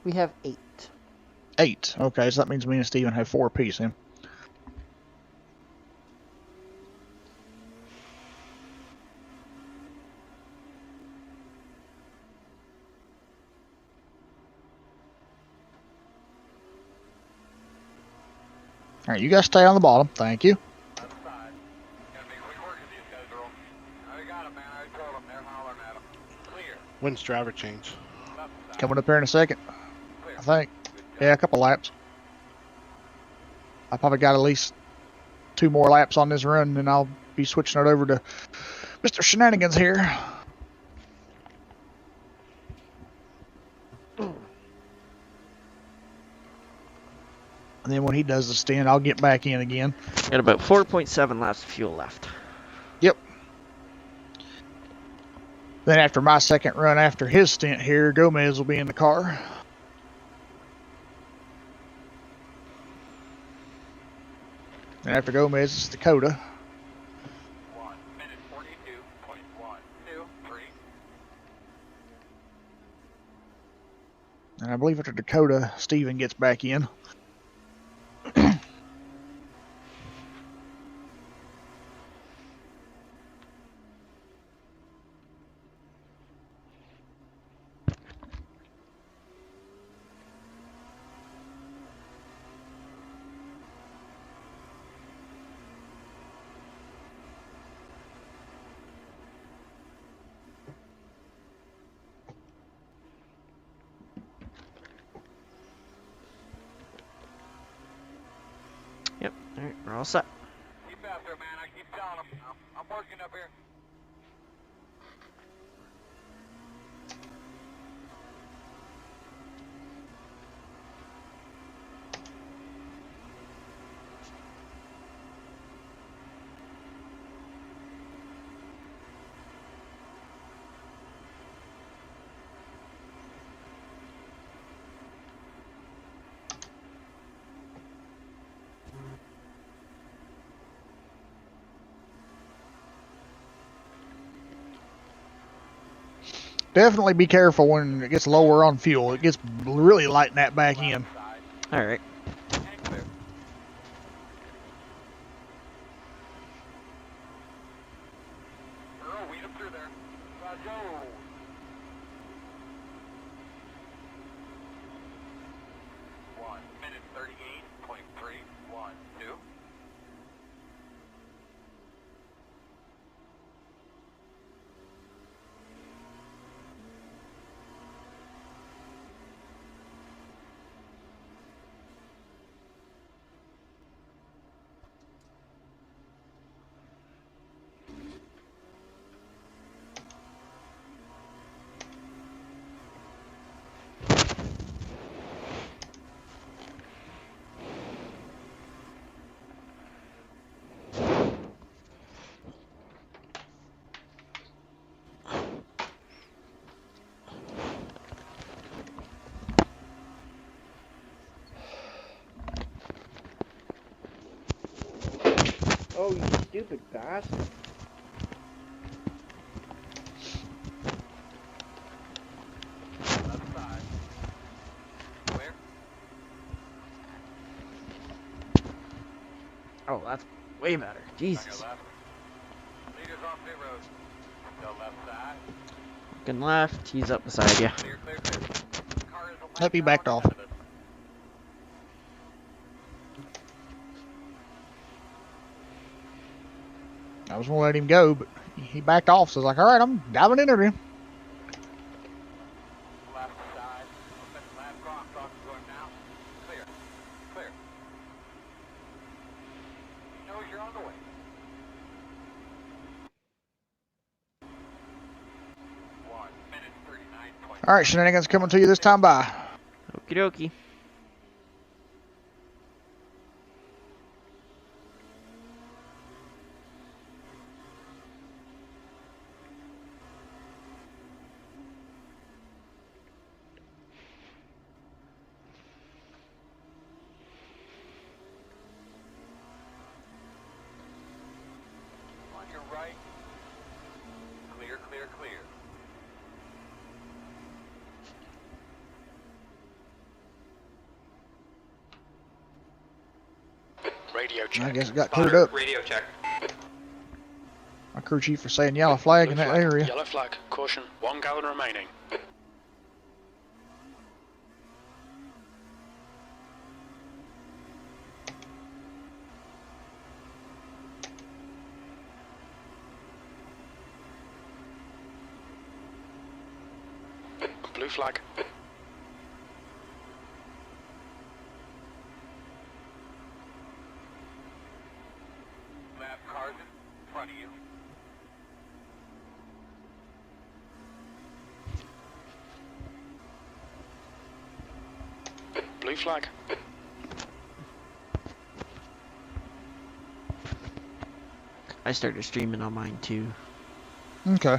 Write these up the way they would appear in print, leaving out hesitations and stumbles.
We have 8. 8. Okay, so that means me and Steven have 4 apiece then. Alright, you guys stay on the bottom. Thank you. When's driver change? Coming up here in a second, I think. Yeah, a couple laps. I probably got at least 2 more laps on this run, and I'll be switching it over to Mr. Shenanigans here. And then when he does the stint, I'll get back in again. Got about 4.7 laps of fuel left. Yep. Then after my second run after his stint here, Gomez will be in the car. And after Gomez, it's Dakota. 1:42.123. And I believe after Dakota, Steven gets back in. Yep, alright, we're all set. Keep after him, man. I keep telling him. I'm working up here. Definitely be careful when it gets lower on fuel. It gets really lighting that back in. Alright. Oh, you stupid bastard. Left side. Where? Oh, that's way better. Jesus. Left. Leaders on pit road. Still left side. Looking left, he's up beside you. Clear, clear, clear. Car is a left Hope he now backed and off. ahead of us. I was going to let him go, but he backed off. So I was like, all right, I'm diving into him. Left side. Left crosswalk going now. Clear. Clear. He knows you're on the way. 1:39. All right, Shenanigans coming to you this time by. Okie dokie. On your right. Clear, clear, clear. Radio check. I guess it got cleared up. Radio check. My crew chief was saying yellow flag in that area. Yellow flag. Caution. 1 gallon remaining. Blue flag. Lab cars in front of you. Blue flag. I started streaming on mine too. Okay.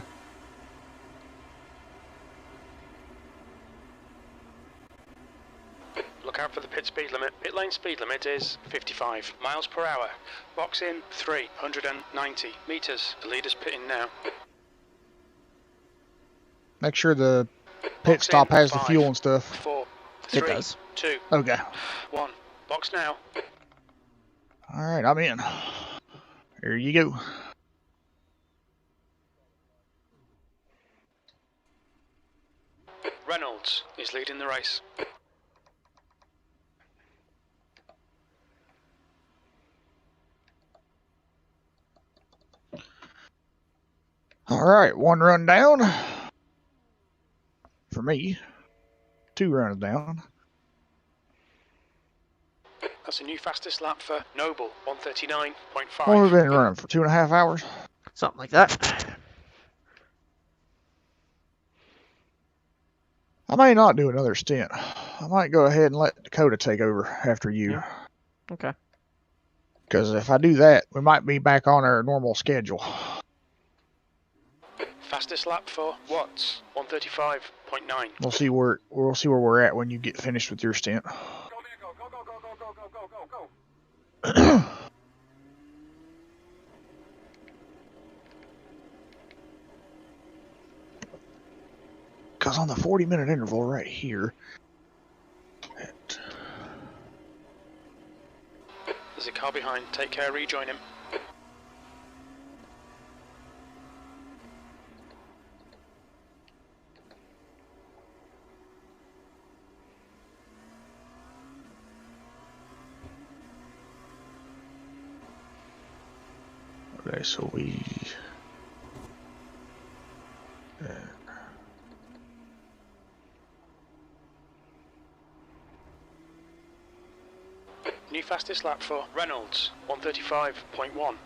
Look out for the pit speed limit. Pit lane speed limit is 55 miles per hour. Box in 390 meters. The leader's pitting now. Make sure the pit Box stop in, has the 5, fuel and stuff. 4, It 3, does. 2, Okay. 1. Box now. Alright, I'm in. Here you go. Reynolds is leading the race. Alright, 1 run down. For me. 2 runs down. That's a new fastest lap for Noble, 139.5. Well, we've been running for 2.5 hours. Something like that. I may not do another stint. I might go ahead and let Dakota take over after you. Yeah. Okay. Because if I do that, we might be back on our normal schedule. Fastest lap for Watts, 135.9. We'll see where we're at when you get finished with your stint. Go there, go, go, go, go, go, go, go, go, go, go. Because on the 40-minute interval right here, There's a car behind. Take care, rejoin him. okay, so we... New fastest lap for Reynolds, 135.1.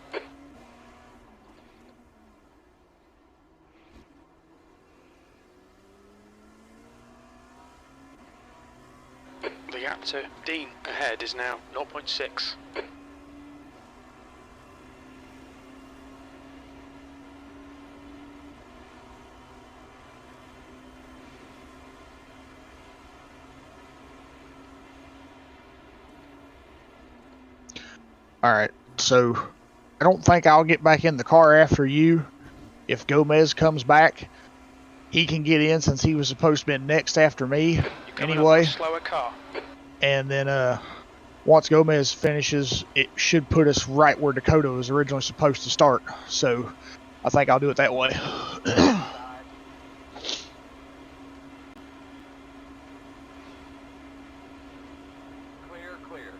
The gap to Dean ahead is now 0.6. Alright, so I don't think I'll get back in the car after you. If Gomez comes back, he can get in since he was supposed to be next after me You're coming anyway. up a slower car. And then once Gomez finishes, it should put us right where Dakota was originally supposed to start. So I think I'll do it that way. Clear, clear.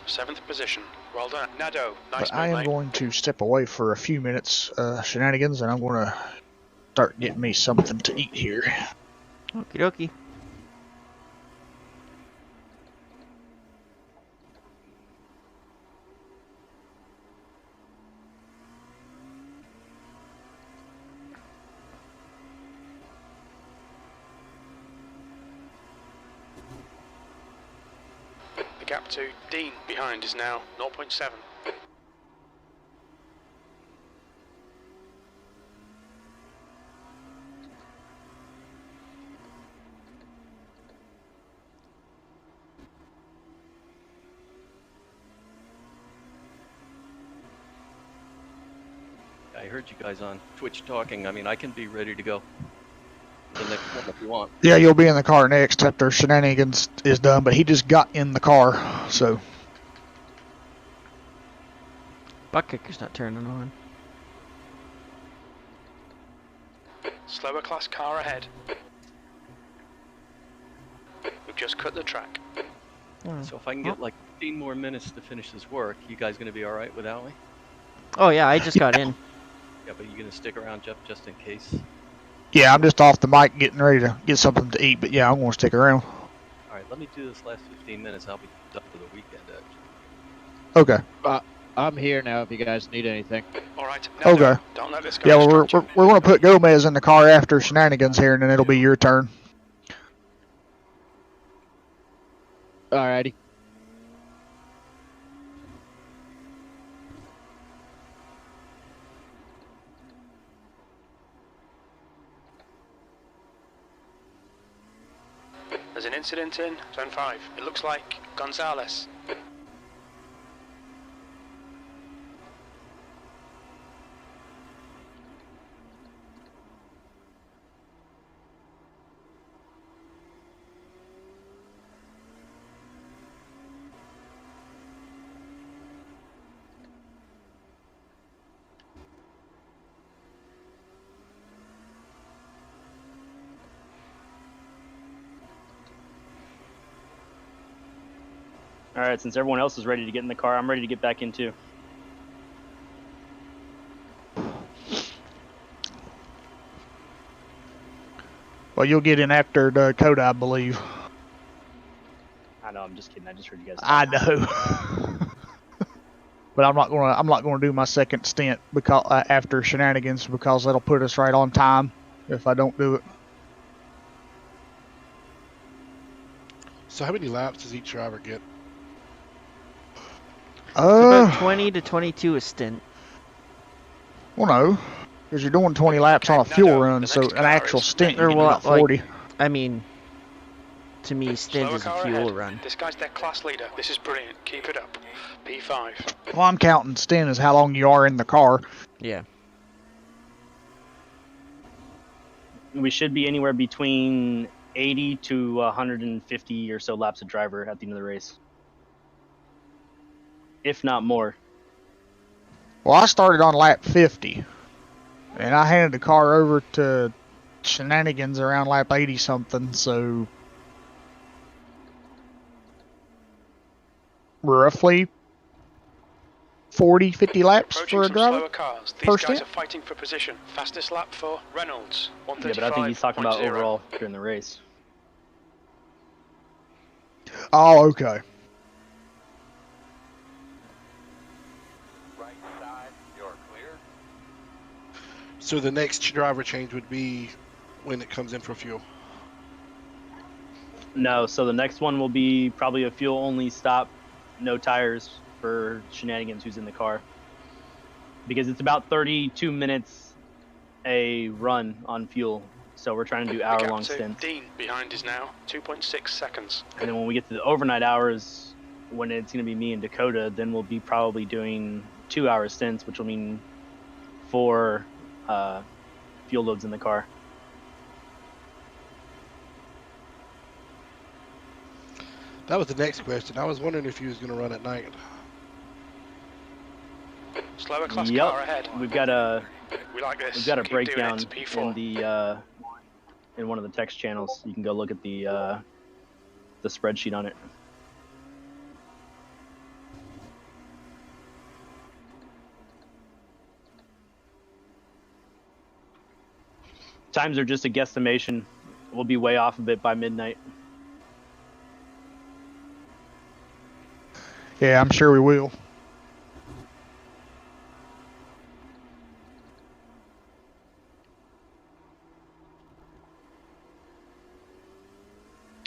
7th position. Well done. Nado, nice But I move, am mate. going to step away for a few minutes, shenanigans, and I'm going to start getting me something to eat here. Okie dokie. The gap to Dean behind is now 0.7. I heard you guys on Twitch talking. I mean, I can be ready to go the next one if you want. Yeah, you'll be in the car next after shenanigans is done, but he just got in the car, so... Butt kicker's not turning on. Slower class car ahead. We've just cut the track. Oh. So if I can get like 15 more minutes to finish this work, you guys gonna be all right without me? Oh yeah, I just got in. Yeah, but you gonna stick around, Jeff, just in case? Yeah, I'm just off the mic getting ready to get something to eat, but yeah, I'm going to stick around. All right, let me do this last 15 minutes. I'll be done for the weekend, actually. Okay. I'm here now if you guys need anything. All right. Now Okay. don't let this guy Yeah, well, distract you. we're going to put Gomez in the car after Shenanigans here, and then it'll be your turn. Alrighty. There's an incident in Zone 5. It looks like Gonzalez. Alright, since everyone else is ready to get in the car, I'm ready to get back in too. Well, you'll get in after Dakota, I believe. I know, I'm just kidding. I just heard you guys. I know. But I'm not gonna do my second stint because after Shenanigans, because that'll put us right on time if I don't do it. So how many laps does each driver get? It's about 20 to 22 a stint. Well, no, because you're doing 20 laps on a fuel run, so an actual stint you're about 40. I mean, to me, stint is a fuel run. This guy's their class leader. This is brilliant. Keep it up. P5. Well, I'm counting stint as how long you are in the car. Yeah. We should be anywhere between 80 to 150 or so laps of driver at the end of the race, if not more. Well, I started on lap 50, and I handed the car over to Shenanigans around lap 80 something, so roughly 40, 50 laps Approaching for a some driver. slower cars. These First guys stint. are fighting for position. Fastest lap for Reynolds. Yeah, but I think he's talking about 135.0. overall during the race. Oh, okay. Right side, you're clear. So the next driver change would be when it comes in for fuel. No, so the next one will be probably a fuel-only stop, no tires for Shenanigans who's in the car. Because it's about 32 minutes a run on fuel, so we're trying to do hour-long stints. Dean behind is now 2.6 seconds. And then when we get to the overnight hours, when it's going to be me and Dakota, then we'll be probably doing 2-hour stints, which will mean 4 fuel loads in the car. That was the next question. I was wondering if you was going to run at night. Slower class car ahead. We've got a We like this. we've got a Keep doing breakdown it. P4. in the in one of the text channels. You can go look at the spreadsheet on it. Times are just a guesstimation. We'll be way off of it by midnight. Yeah, I'm sure we will.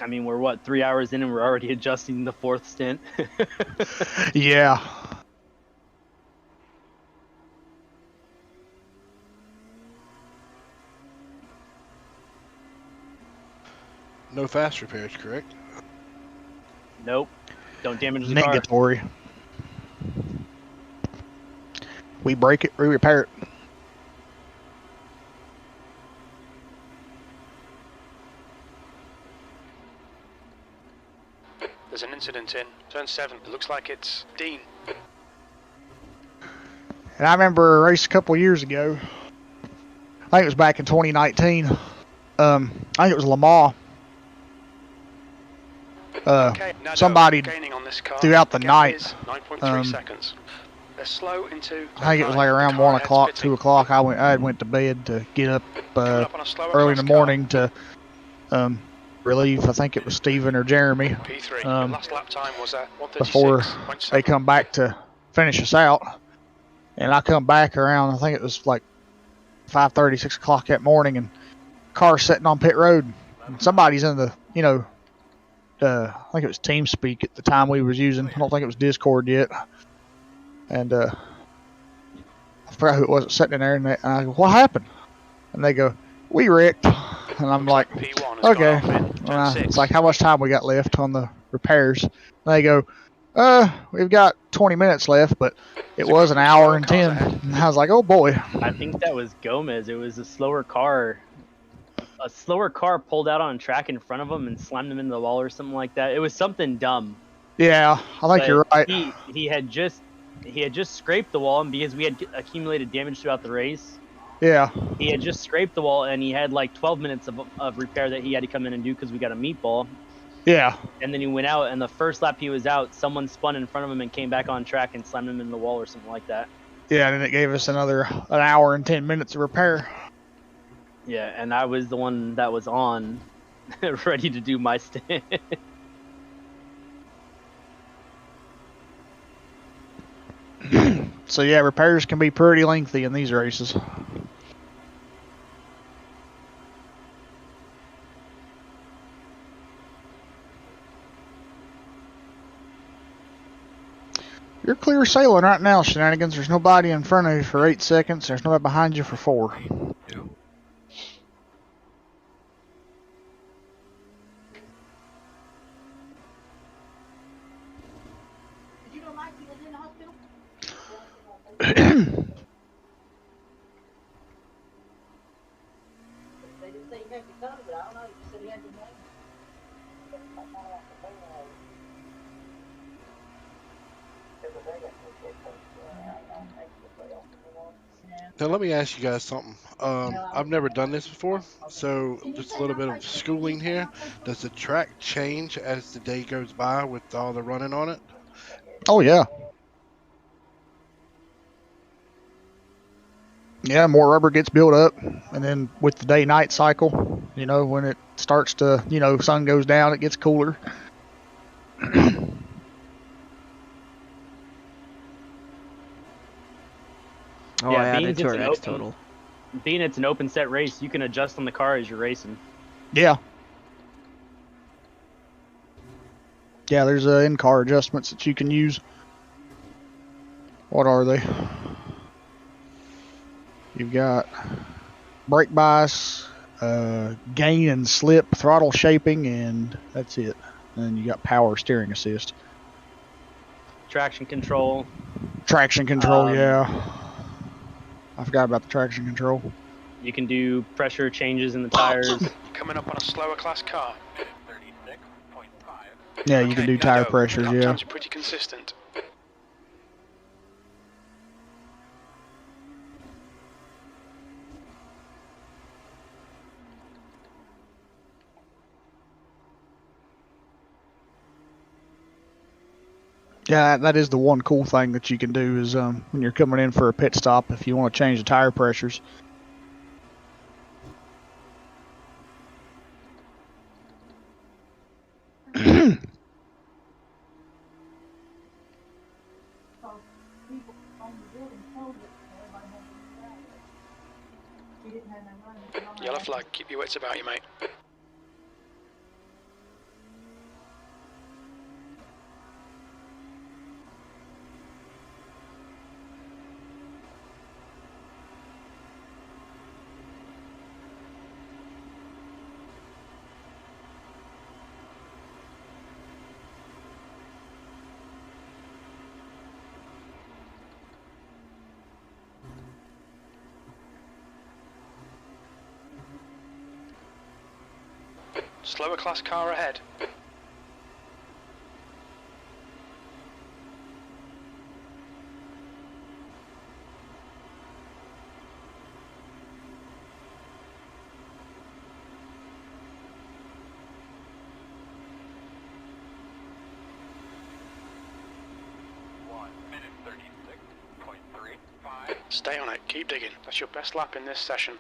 I mean, we're what, 3 hours in and we're already adjusting the 4th stint. Yeah. No fast repairs, correct? Nope. Don't damage the car. Negatory. We break it, we repair it. There's an incident in Turn 7. It looks like it's Dean. And I remember a race a couple years ago. I think it was back in 2019. I think it was Lamar. Okay, Nado, Somebody gaining on this car. throughout the gap night, is 9.3 seconds. They're slow into I think it was like the around car 1 ahead's o'clock, pitting. 2 o'clock. I went to bed to get up Coming up on a slower early in class the car. morning to relieve. I think it was Steven or Jeremy. P3. Your last lap time was at Before 136.7. they come back to finish us out. And I come back around, I think it was like 5:30, 6 o'clock that morning, and car sitting on pit road. And somebody's in the, I think it was TeamSpeak at the time we was using. I don't think it was Discord yet. And I forgot who it was sitting in there, and I go, "What happened?" And they go, "We wrecked." And I'm like, P1 has "Okay." gone off in turn 6. It's like, "How much time we got left on the repairs?" And they go, "We've got 20 minutes left, but it was an hour and 10." And I was like, "Oh boy." I think that was Gomez. It was a slower car. A slower car pulled out on track in front of him and slammed him into the wall or something like that. It was something dumb. Yeah, I think you're right. He had just scraped the wall, and because we had accumulated damage throughout the race, Yeah. he had just scraped the wall, and he had like 12 minutes of repair that he had to come in and do because we got a meatball. Yeah. And then he went out, and the first lap he was out, someone spun in front of him and came back on track and slammed him into the wall or something like that. Yeah, and then it gave us an hour and 10 minutes of repair. Yeah, and I was the one that was on, ready to do my stint. So yeah, repairs can be pretty lengthy in these races. You're clear sailing right now, Shenanigans. There's nobody in front of you for 8 seconds. There's nobody behind you for 4. Now let me ask you guys something. I've never done this before, so just a little bit of schooling here. Does the track change as the day goes by with all the running on it? Oh yeah. Yeah, more rubber gets built up, and then with the day-night cycle, when it starts to, sun goes down, it gets cooler. Oh, I added to our next total. Being it's an open set race, you can adjust on the car as you're racing. Yeah. Yeah, there's in-car adjustments that you can use. What are they? You've got brake bias, gain and slip, throttle shaping, and that's it. And you got power steering assist. Traction control. Traction control, yeah. I forgot about the traction control. You can do pressure changes in the tires. Coming up on a slower class car. 36.5. Yeah, you can do tire pressures, yeah. Times are pretty consistent. Yeah, that is the one cool thing that you can do is when you're coming in for a pit stop, if you want to change the tire pressures. Yellow flag, keep your wits about you, mate. Slower class car ahead. Stay on it, keep digging. That's your best lap in this session.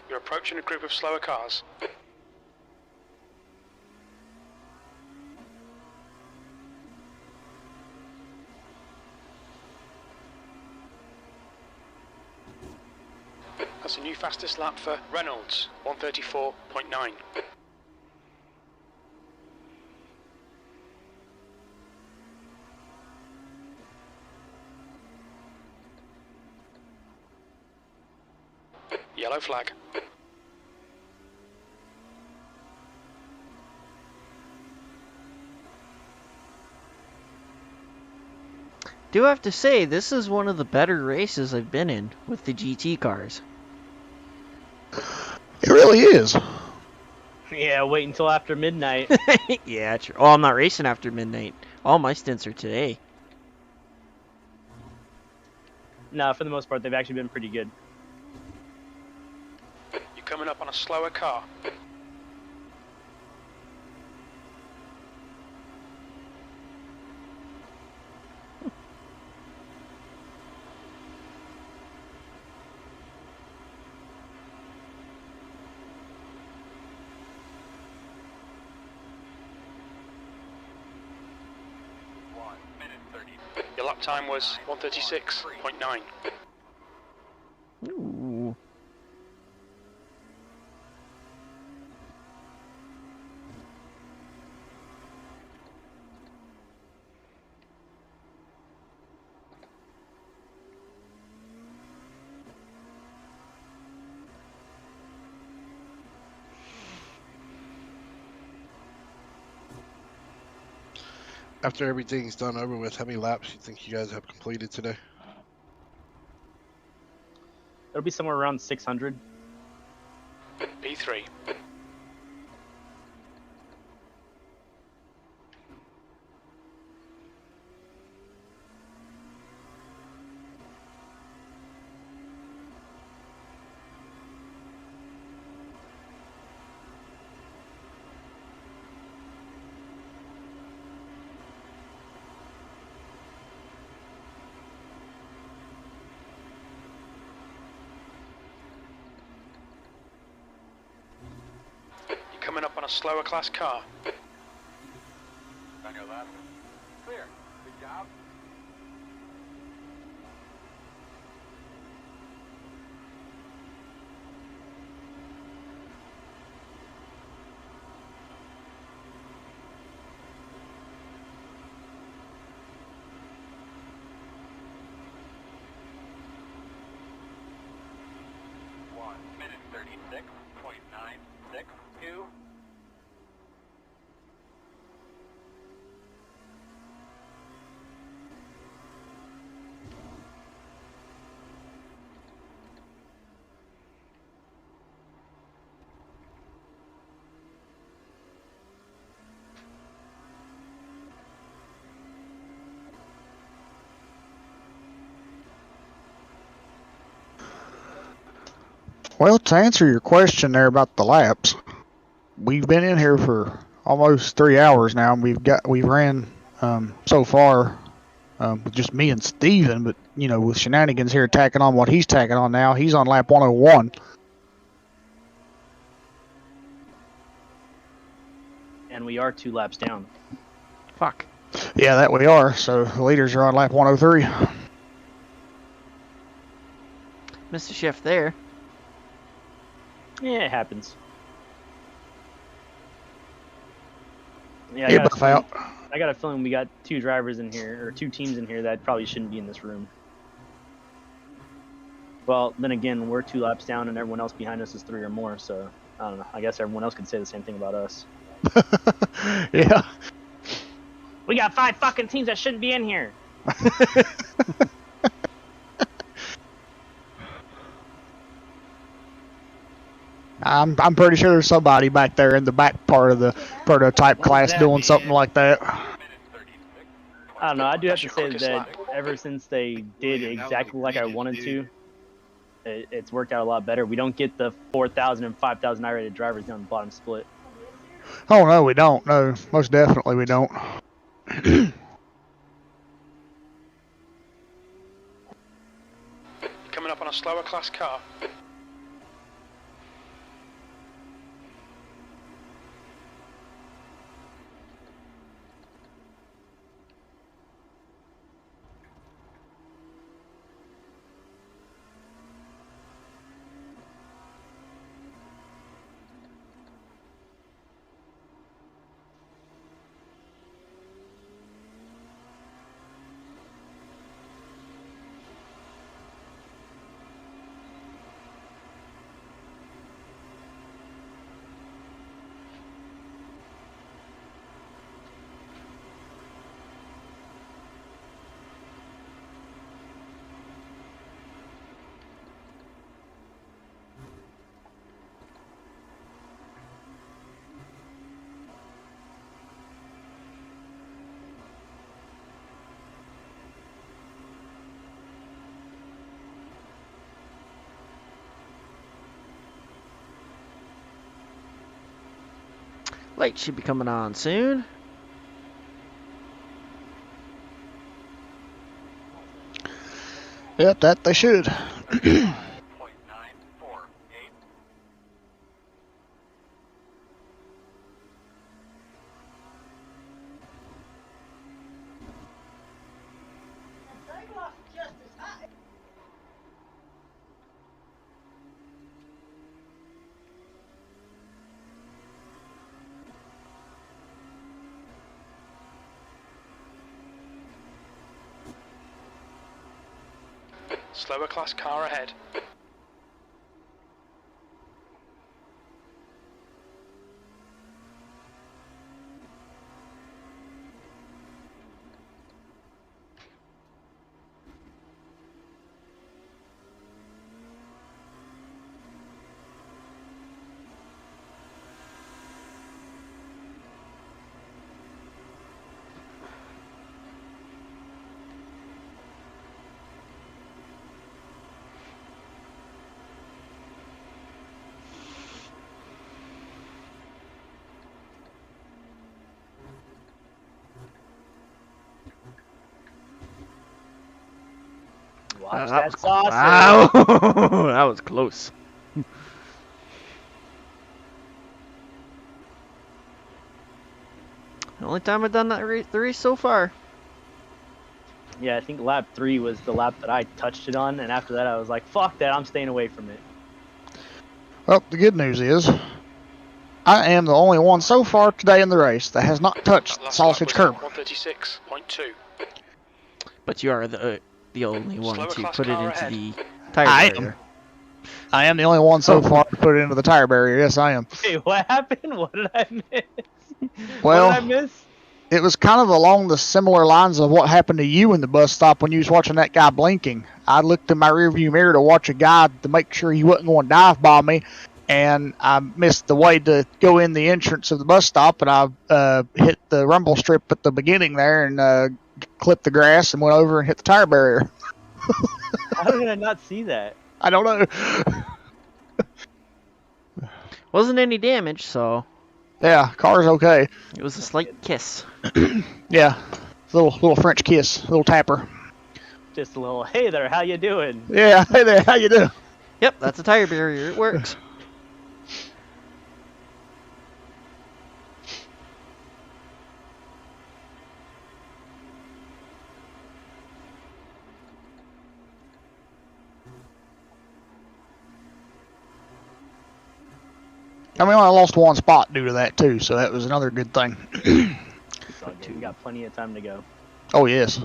You're approaching a group of slower cars. That's a new fastest lap for Reynolds, 134.9. Yellow flag. Do have to say, this is one of the better races I've been in with the GT cars. It really is. Yeah, wait until after midnight. Yeah, true. Oh, I'm not racing after midnight. All my stints are today. No, for the most part, they've actually been pretty good. You're coming up on a slower car. Your lap time was 136.9. Ooh. After everything's done over with, how many laps you think you guys have completed today? It'll be somewhere around 600. P3. Coming up on a slower class car. On your left. Clear. Good job. Minute 36.962. Well, to answer your question there about the laps, we've been in here for almost 3 hours now, and we've ran so far with just me and Steven, but you know, with Shenanigans here tacking on what he's tacking on now, he's on lap 101. And we are 2 laps down. Fuck. Yeah, that we are. So the leaders are on lap 103. Missed a shift there. Yeah, it happens. Yeah, Hey, buff out. I got a feeling we got 2 drivers in here, or 2 teams in here that probably shouldn't be in this room. Well, then again, we're 2 laps down and everyone else behind us is 3 or more, so I don't know. I guess everyone else could say the same thing about us. Yeah. We got 5 fucking teams that shouldn't be in here. I'm pretty sure there's somebody back there in the back part of the prototype class doing something like that. I don't know. I do have That's to your say quickest that lap. ever since they did exactly like I wanted to, it's worked out a lot better. We don't get the 4,000 and 5,000 I-rated drivers down the bottom split. Oh no, we don't. No, most definitely we don't. Coming up on a slower class car. Light should be coming on soon. Yep, that they should. 9.948. Slower class car ahead. Watch That that was sausage. wow. That was close. The only time I've done that the race so far. Yeah, I think lap 3 was the lap that I touched it on, and after that I was like, fuck that, I'm staying away from it. Well, the good news is, I am the only one so far today in the race that has not touched That the last lap sausage was curb. 136.2. But you are the only one Slower to class put it car into ahead. the tire I barrier. I am the only one so far to put it into the tire barrier. Yes, I am. Wait, what happened? What did I miss? Well, what did I miss? it was kind of along the similar lines of what happened to you in the bus stop when you was watching that guy blinking. I looked in my rearview mirror to watch a guy to make sure he wasn't going to dive bomb me, and I missed the way to go in the entrance of the bus stop, and I hit the rumble strip at the beginning there and clipped the grass and went over and hit the tire barrier. How did I not see that? I don't know. Wasn't any damage, so Yeah, car's okay. it was a slight kiss. Yeah, little French kiss, little tapper. Just a little, hey there, how you doing? Yeah, hey there, how you doing? Yep, that's a tire barrier. It works. I mean, I lost one spot due to that too, so that was another good thing. It's all good. We got plenty of time to go. Oh yes.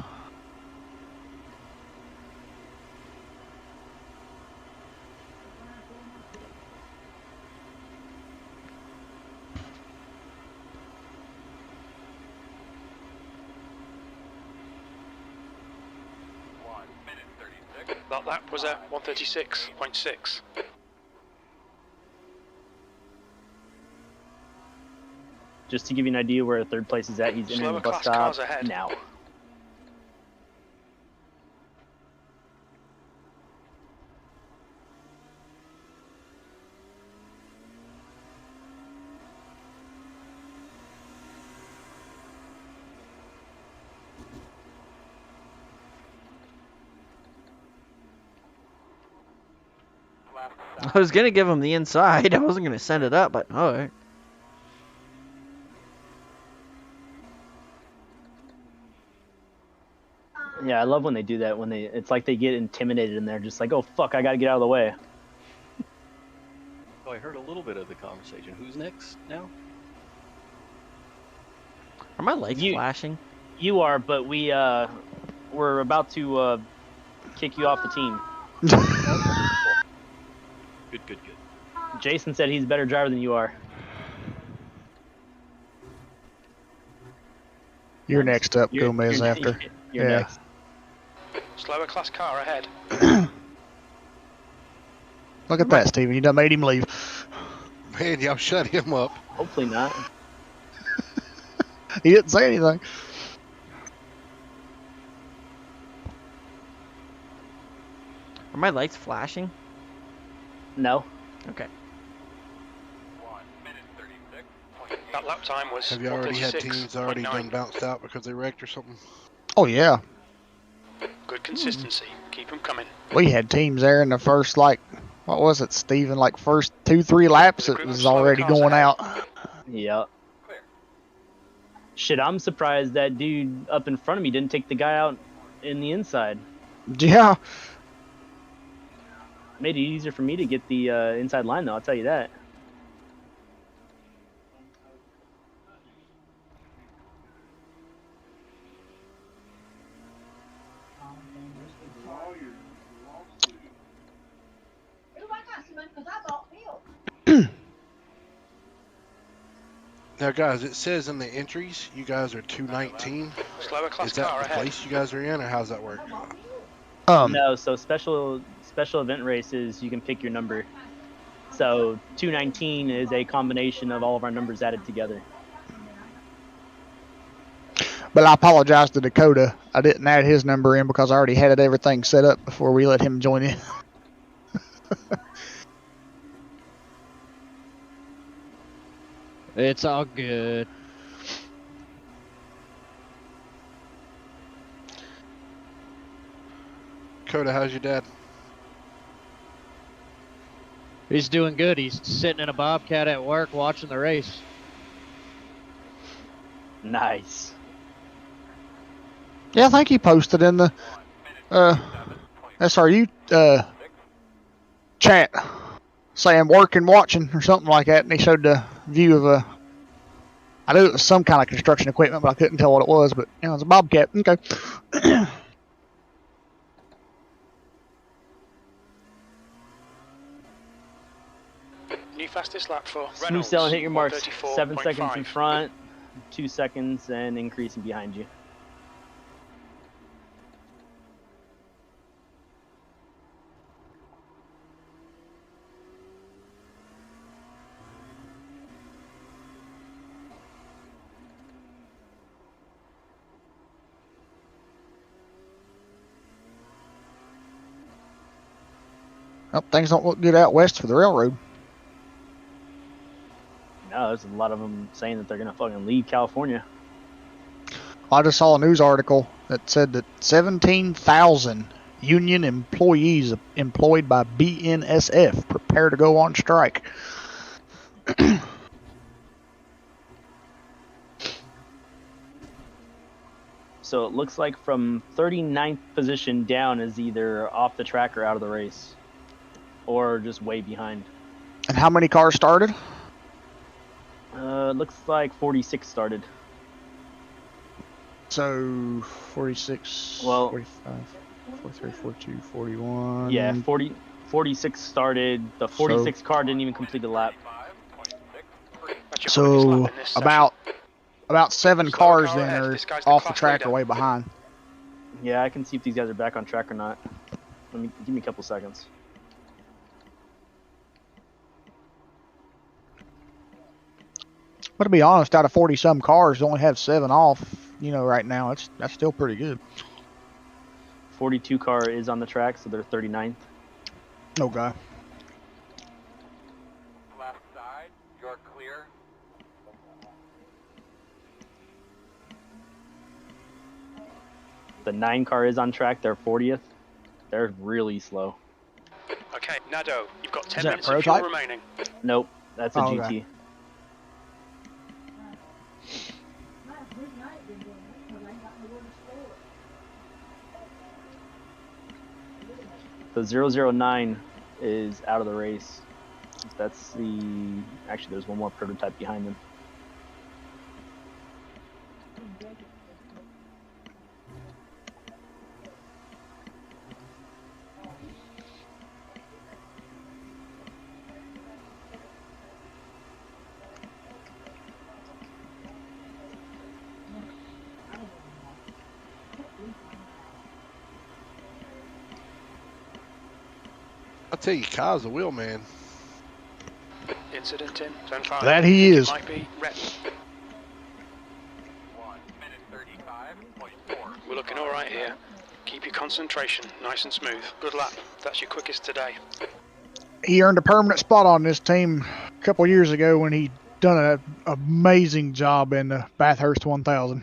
That lap was at 136.6. Just to give you an idea where third place is at, he's entering Slower the bus class cars stop ahead. now. I was gonna give him the inside. I wasn't gonna send it up, but alright. Yeah, I love when they do that. When it's like they get intimidated and they're just like, "Oh fuck, I gotta get out of the way." Oh, I heard a little bit of the conversation. Who's next now? Are my lights You- flashing? You are, but we're about to kick you off the team. Good, good, good. Jason said he's a better driver than you are. You're next up, You're- Gomez you're- after. You're Yeah. next. Slower class car ahead. Look at that, Steven. You done made him leave. Man, y'all shut him up. Hopefully not. He didn't say anything. Are my lights flashing? No. Okay. 1:36.8. That lap time was Have you already had 1:36.9. teams already done bounced out because they wrecked or something? Oh, yeah. Good consistency. Keep them coming. We had teams there in the first, like, what was it, Steven? Like, first 2-3 laps, it was already going out. Yep. Shit, I'm surprised that dude up in front of me didn't take the guy out in the inside. Yeah. Made it easier for me to get the inside line, though. I'll tell you that. Now, guys, it says in the entries you guys are 219. Slower class Is that car the ahead. place you guys are in, or how's that work? No, so special event races, you can pick your number. So 219 is a combination of all of our numbers added together. But I apologize to Dakota. I didn't add his number in because I already had everything set up before we let him join in. It's all good. Coda, how's your dad? He's doing good. He's sitting in a Bobcat at work watching the race. Nice. Yeah, I think he posted in the SRU chat saying working, watching, or something like that, and he showed the view of a. I knew it was some kind of construction equipment, but I couldn't tell what it was. But you know, it was a Bobcat. Okay. New fastest lap for Smooth Reynolds. sailing, hit your marks. 7 seconds in 134.5. front, 2 seconds, and increasing behind you. Well, things don't look good out west for the railroad. No, there's a lot of them saying that they're gonna fucking leave California. I just saw a news article that said that 17,000 union employees employed by BNSF prepare to go on strike. So it looks like from 39th position down is either off the track or out of the race, or just way behind. And how many cars started? Looks like 46 started. So 46, Well- 45, 43, 42, 41. Yeah, 46 started. The 46 car didn't even complete the lap. That's your quickest So lap in this session. about 7 Slower cars car then ahead. are This guy's the off the class track leader. or way behind. Yeah, I can see if these guys are back on track or not. Give me a couple seconds. But to be honest, out of 40 some cars, you only have 7 off. You know, right now that's still pretty good. 42 car is on the track, so they're 39th. Okay. Left side, you're clear. The 9 car is on track. They're 40th. They're really slow. Okay, Nado, you've got 10 that minutes of fuel prototype? remaining. Nope, that's a Oh, GT. okay. The 009 is out of the race. That's the... Actually, there's one more prototype behind them. I'll tell you, Kyle's a wheel man. Incident in turn 5. That he Think is. It might be rep. 1 minute 35.4. We're looking all right here. Keep your concentration nice and smooth. Good lap. That's your quickest today. He earned a permanent spot on this team a couple years ago when he done an amazing job in the Bathurst 1000.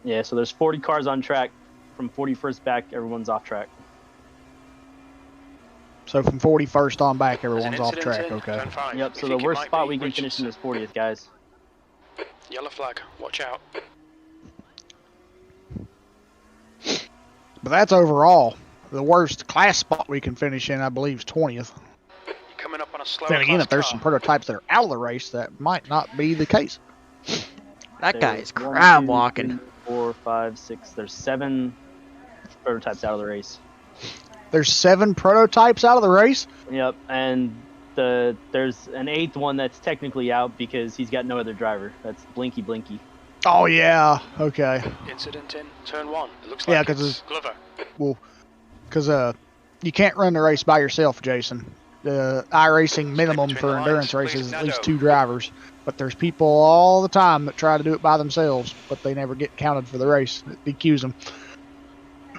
Yeah, so there's 40 cars on track. From 41st back, everyone's off track. So from 41st on back, There's an everyone's off incident track. in okay. turn 5. Yep, We so the think it worst might spot be we can finish in Richardson. is 40th, guys. Yellow flag. Watch out. But that's overall. The worst class spot we can finish in, I believe, is 20th. You're coming up on a slower Then again, class if there's car. some prototypes that are out of the race, that might not be the case. That guy is There's crab 1, 2, walking. 3, 4, 5, 6. There's 7 prototypes out of the race. There's 7 prototypes out of the race? Yep, and there's an 8th one that's technically out because he's got no other driver. That's Blinky Blinky. Oh, yeah. Okay. Incident in turn 1. It looks Yeah, like 'cause it's Glover. Well, because you can't run the race by yourself, Jason. The iRacing minimum between for the endurance lines, races is please, at least Nado. 2 drivers. But there's people all the time that try to do it by themselves, but they never get counted for the race. It DQs them.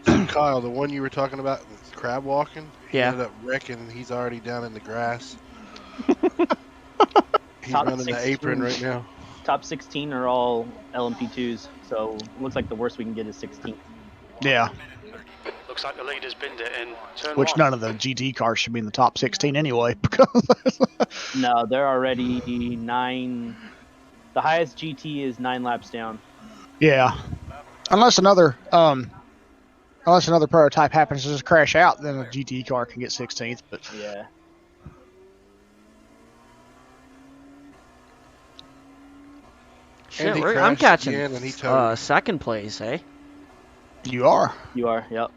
So Kyle, the one you were talking about, that's crab walking, he Yeah. ended up wrecking and he's already down in the grass. He's Top running the 16. apron right now. Top 16 are all LMP2s, so it looks like the worst we can get is 16. Yeah, Looks like the leader's binned it in turn which 1. none of the GT cars should be in the top 16 anyway. Because No, they're already 9. The highest GT is 9 laps down. yeah, unless another prototype happens to just crash out, then a GT car can get 16th. But Yeah. Shit, he I'm crashed catching again and he towed. second place, eh? you are. You are, yep.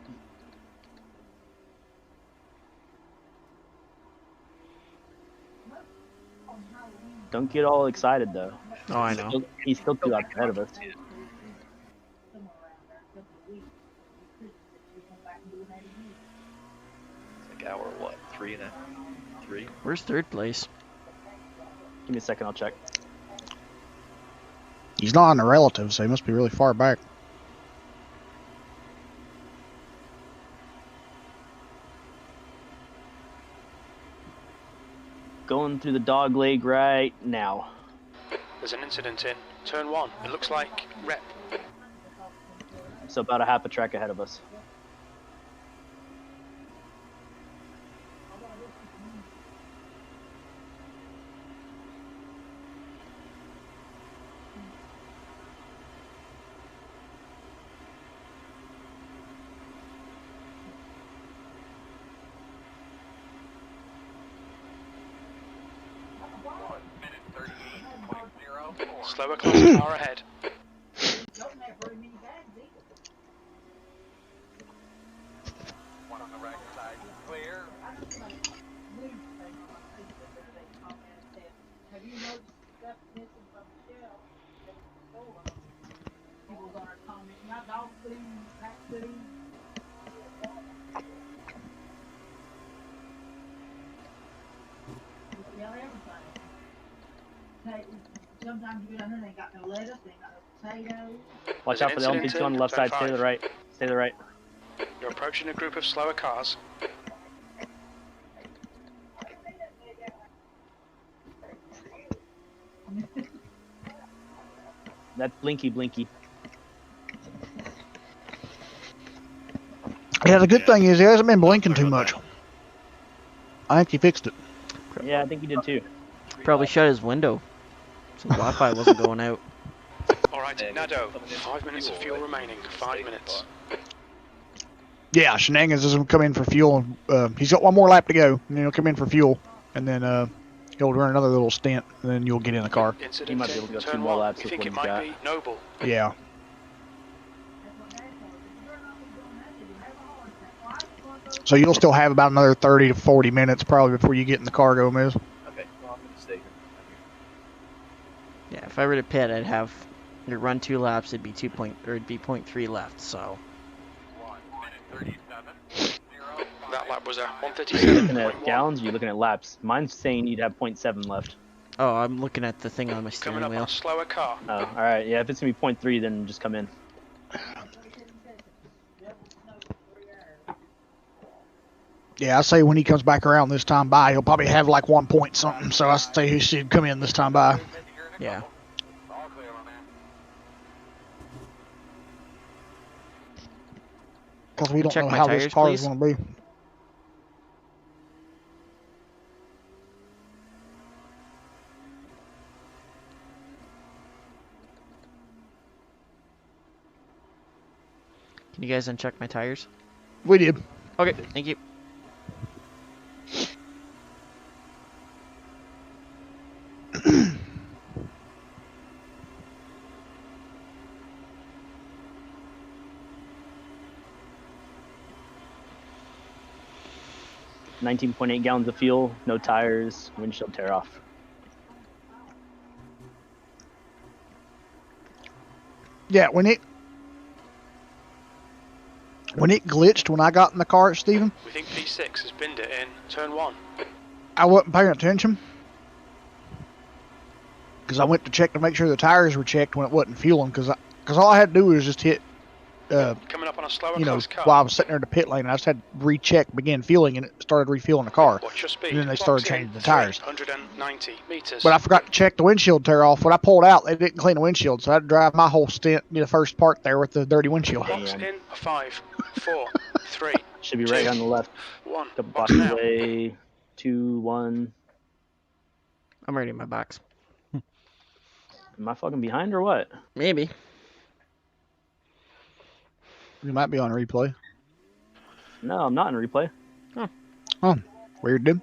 Don't get all excited though. Oh, I know. He's still 2 laps ahead of us. It's like hour what? 3 and a 3? Where's third place? Give me a second, I'll check. He's not on the relative, so he must be really far back. Going through the dog leg right now. There's an incident in turn 1. It looks like rep. So about a half a track ahead of us. Slower class car ahead. One on the right side, clear. Sometimes you get on there, they ain't got no lettuce, they ain't got no potatoes. Watch There's out an for the incident LMP2 on the in left turn side. Stay to the 5. right. Stay to the right. You're approaching a group of slower cars. That's Blinky Blinky. Yeah, the good thing is he hasn't been blinking too much. I think he fixed it. Yeah, I think he did too. Probably shut his window so the Wi-Fi wasn't going out. Alright, Nado, 5 minutes of fuel remaining. 5 minutes. Yeah, Shenanigans is going to come in for fuel. He's got one more lap to go, and then he'll come in for fuel, and then he'll run another little stint, and then you'll get in the car. He might be able to go 2 more laps with what he's got. Noble. Yeah. So you'll still have about another 30 to 40 minutes probably before you get in the car, Gomez. Okay, well, I'm going to stay here. Yeah, if I were to pit, I'd have to run 2 laps. It'd be 0.3 left. So 1 minute 37. That lap was a Are you looking 1:37.1. at gallons or are you looking at laps? Mine's saying you'd have 0.7 left. oh, I'm looking at the thing on my Coming steering up on wheel. a slower car. Oh, alright. Yeah, if it's going to be 0.3, then just come in. Yeah, I say when he comes back around this time by, he'll probably have like 1 point something. So I say he should come in this time by. Yeah. All clear, my man. Because we don't Check know my how this tires, car is please. going to be. Can you guys uncheck my tires? We did. Okay, thank you. $19.8 gallons of fuel, no tires, windshield tear off. Yeah, when it glitched when I got in the car, Stephen, We think P6 has binned it in turn 1. I wasn't paying attention. Because I went to check to make sure the tires were checked when it wasn't fueling. Because all I had to do was just hit, Coming up on a slower class car. while I was sitting there in the pit lane, I just had to recheck, begin fueling, and it started refueling the car. Watch your speed. And then they Clocks started in changing the tires. 390 meters. But I forgot to check the windshield tear off. When I pulled out, they didn't clean the windshield, so I had to drive my whole stint near the first part there with the dirty windshield. Clocks in 5, 4, 3, Should be right on the left. 1. Couple Box blocks now. away. 2, 1. I'm already in my box. Am I fucking behind or what? Maybe. You might be on replay. No, I'm not in replay. Weird, dude.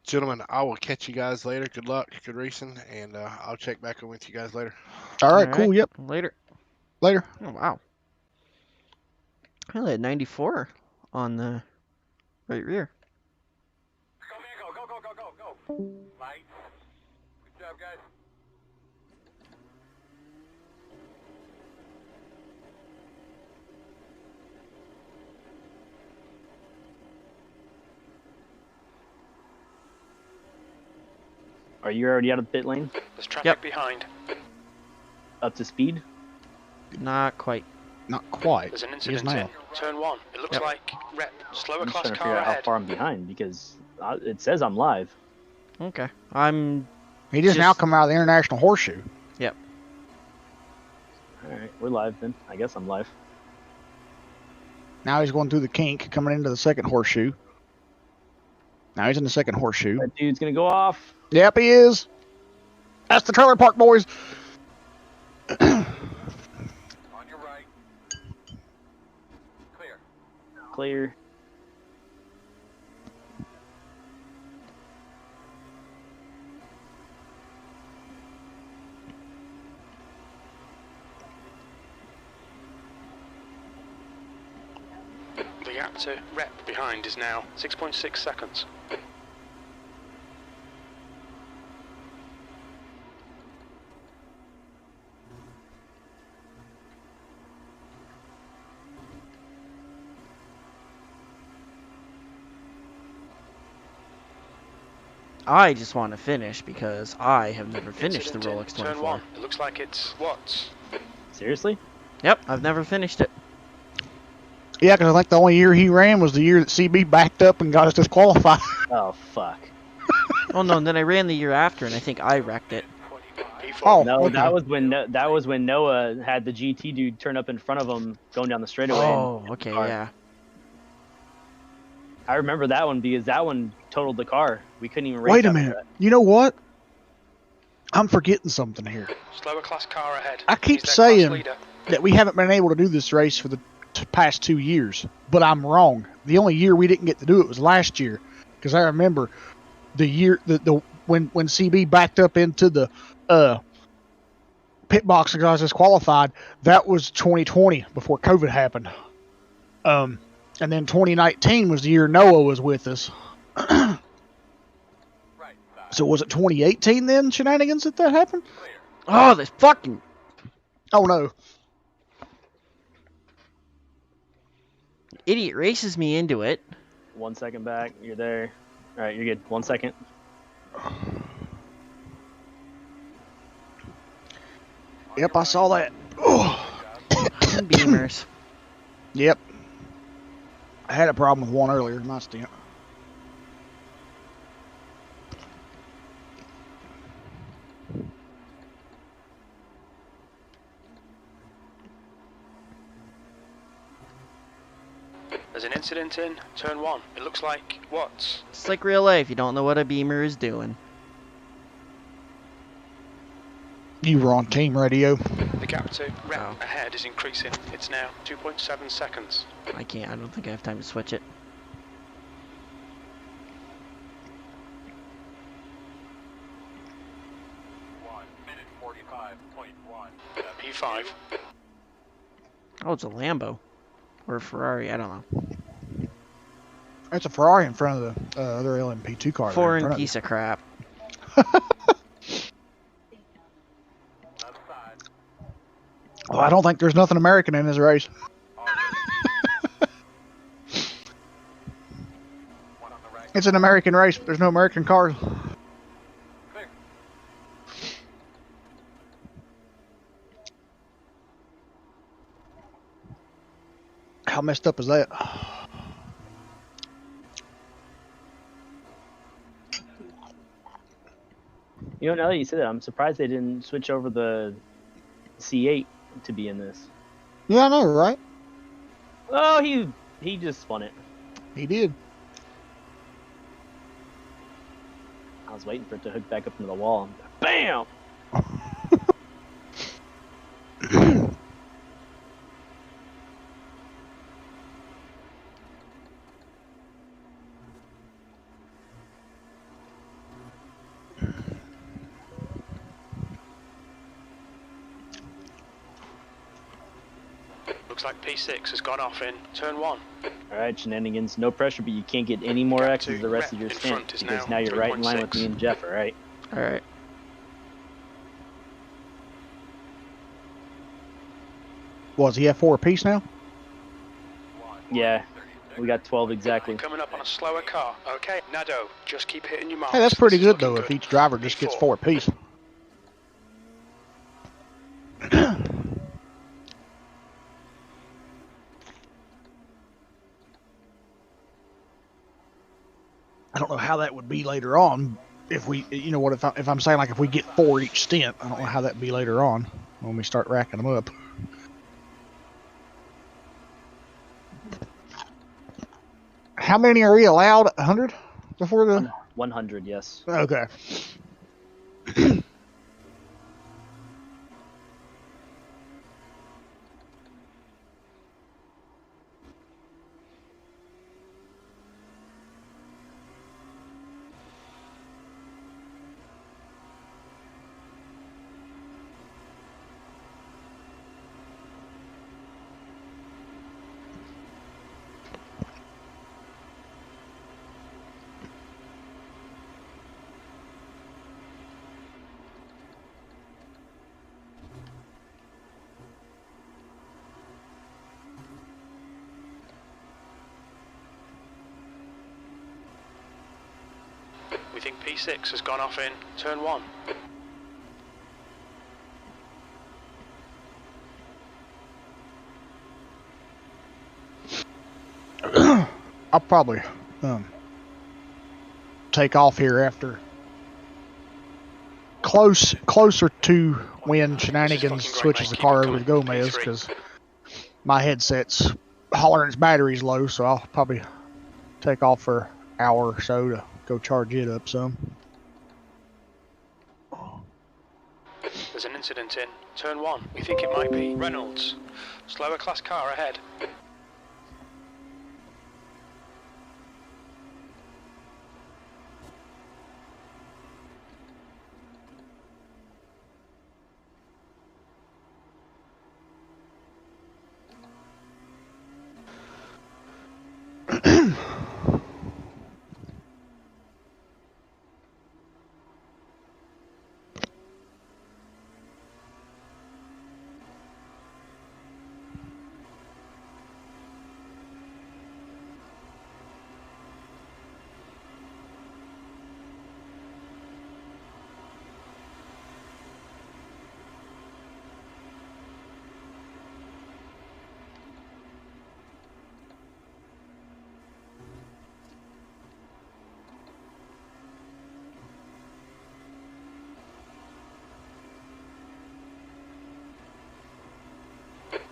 Gentlemen, I will catch you guys later. Good luck, good racing, and I'll check back in with you guys later. All right, cool. Yep. Later. Later. Oh, wow. I only had 94 on the right rear. Go, man, go. Light. Good job, guys. Are you already out of the pit lane? There's traffic Yep. behind. Up to speed? Not quite. Not quite. There's an He is incident in now. turn 1. It looks Yep. like rep. Slower I'm just class trying to car figure out how ahead. far I'm behind because it says I'm live. Okay. I'm... He just now Just- come out of the International Horseshoe. Yep. Alright, we're live then. I guess I'm live. Now he's going through the kink, coming into the second horseshoe. Now he's in the second horseshoe. That dude's gonna go off. Yep, he is. That's the trailer park, boys. On your right. Clear. Clear. The gap to rep behind is now 6.6 seconds. I just want to finish because I have never finished the Incident in Rolex turn 24. 1. It looks like it's Watts. Seriously? Yep, I've never finished it. Yeah, because I think the only year he ran was the year that CB backed up and got us disqualified. Oh fuck. Oh no, and then I ran the year after and I think I wrecked it. P4. Oh, No, okay. that was when Noah had the GT dude turn up in front of him going down the straightaway. Oh, okay, car. yeah. I remember that one because that one totaled the car. We couldn't even race. Wait a after minute. that. You know what? I'm forgetting something here. Slower class car ahead. I keep He's their class saying leader. that we haven't been able to do this race for the past 2 years, but I'm wrong. The only year we didn't get to do it was last year, because I remember the year when CB backed up into the pit box and got disqualified. That was 2020 before COVID happened. And then 2019 was the year Noah was with us. So was it 2018 then, shenanigans, that happened? Oh, this fucking... Oh no. idiot races me into it. 1 second back. You're there. All right, you're good. 1 second. Yep, I saw that. Beamers. Yep. I had a problem with one earlier in my stint. There's an incident in turn 1. It looks like Watts. It's like real life. You don't know what a beamer is doing. You were on team radio. The gap to Rep Oh. ahead is increasing. It's now 2.7 seconds. I can't. I don't think I have time to switch it. P5. Oh, it's a Lambo. Or a Ferrari. I don't know. That's a Ferrari in front of the other LMP2 car. Foreign piece of crap. Well, I don't think there's nothing American in this race. It's an American race, but there's no American cars. How messed up is that? You know, now that you say that, I'm surprised they didn't switch over the C8 to be in this. Yeah, I know, right? Oh, he just spun it. He did. I was waiting for it to hook back up into the wall. Bam! Looks like P6 has gone off in turn 1. All right, shenanigans. No pressure, but you can't get any more Gap X's to the rest Rep of your in stint front is because now now you're right in line with 3.6. me and Jeff, all right? Alright. Was he F4 apiece now? Yeah, we got 12 exactly. Coming up on a slower car. Okay, Nado, just keep hitting your marks. Hey, that's pretty This is good looking though. If each driver just gets P4. 4 apiece. I don't know how that would be later on. If we, you know what, if I'm saying like if we get 4 each stint, I don't know how that'd be later on when we start racking them up. How many are we allowed? 100 before the? 100, yes. Okay. We think P6 has gone off in turn 1. I'll probably take off here after closer to when This is Shenanigans fucking great, switches mate. the Keep it car over to coming. Gomez, P3. because my headset's hollering its battery's low, so I'll probably take off for an hour or so to go charge it up some. There's an incident in turn 1. We think it might be Reynolds. Slower class car ahead.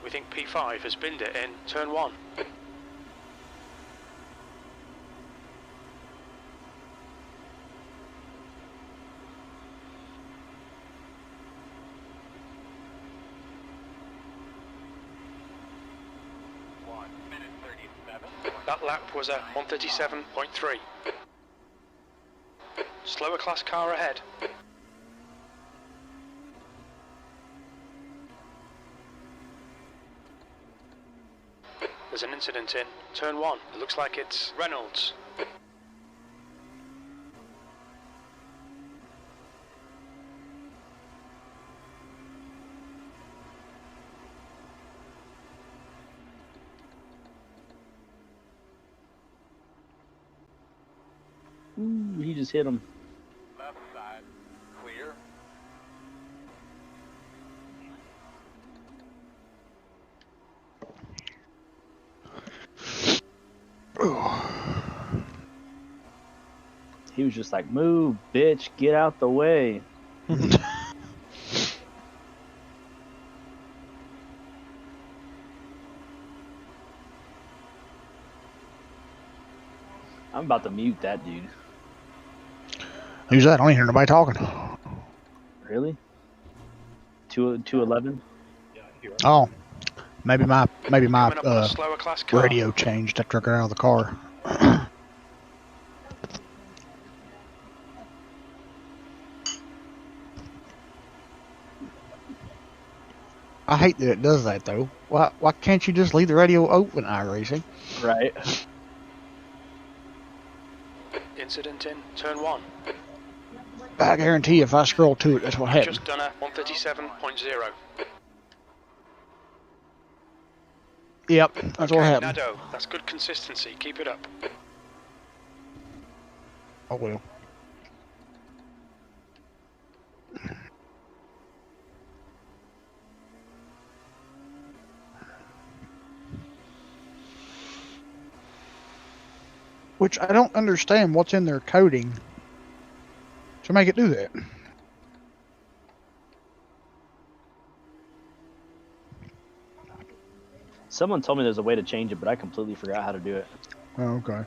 We think P5 has binned it in turn 1. That lap was a 137.3. Slower class car ahead. There's an incident in turn 1. It looks like it's Reynolds. Ooh, he just hit him. Left side, clear. He was just like, move, bitch, get out the way. I'm about to mute that dude. Who's that? I don't even hear nobody talking. Really? 211? Oh, maybe my Coming up on a slower class car. radio changed after I got out of the car. I hate that it does that though. Why can't you just leave the radio open, iRacing? Right. Incident in turn 1. I guarantee if I scroll to it, that's what happens. Just done a 137.0. Yep, that's what Okay, happened. Nado, that's good consistency. Keep it up. Oh well. Which I don't understand what's in their coding to make it do that. Someone told me there's a way to change it, but I completely forgot how to do it. Oh, okay.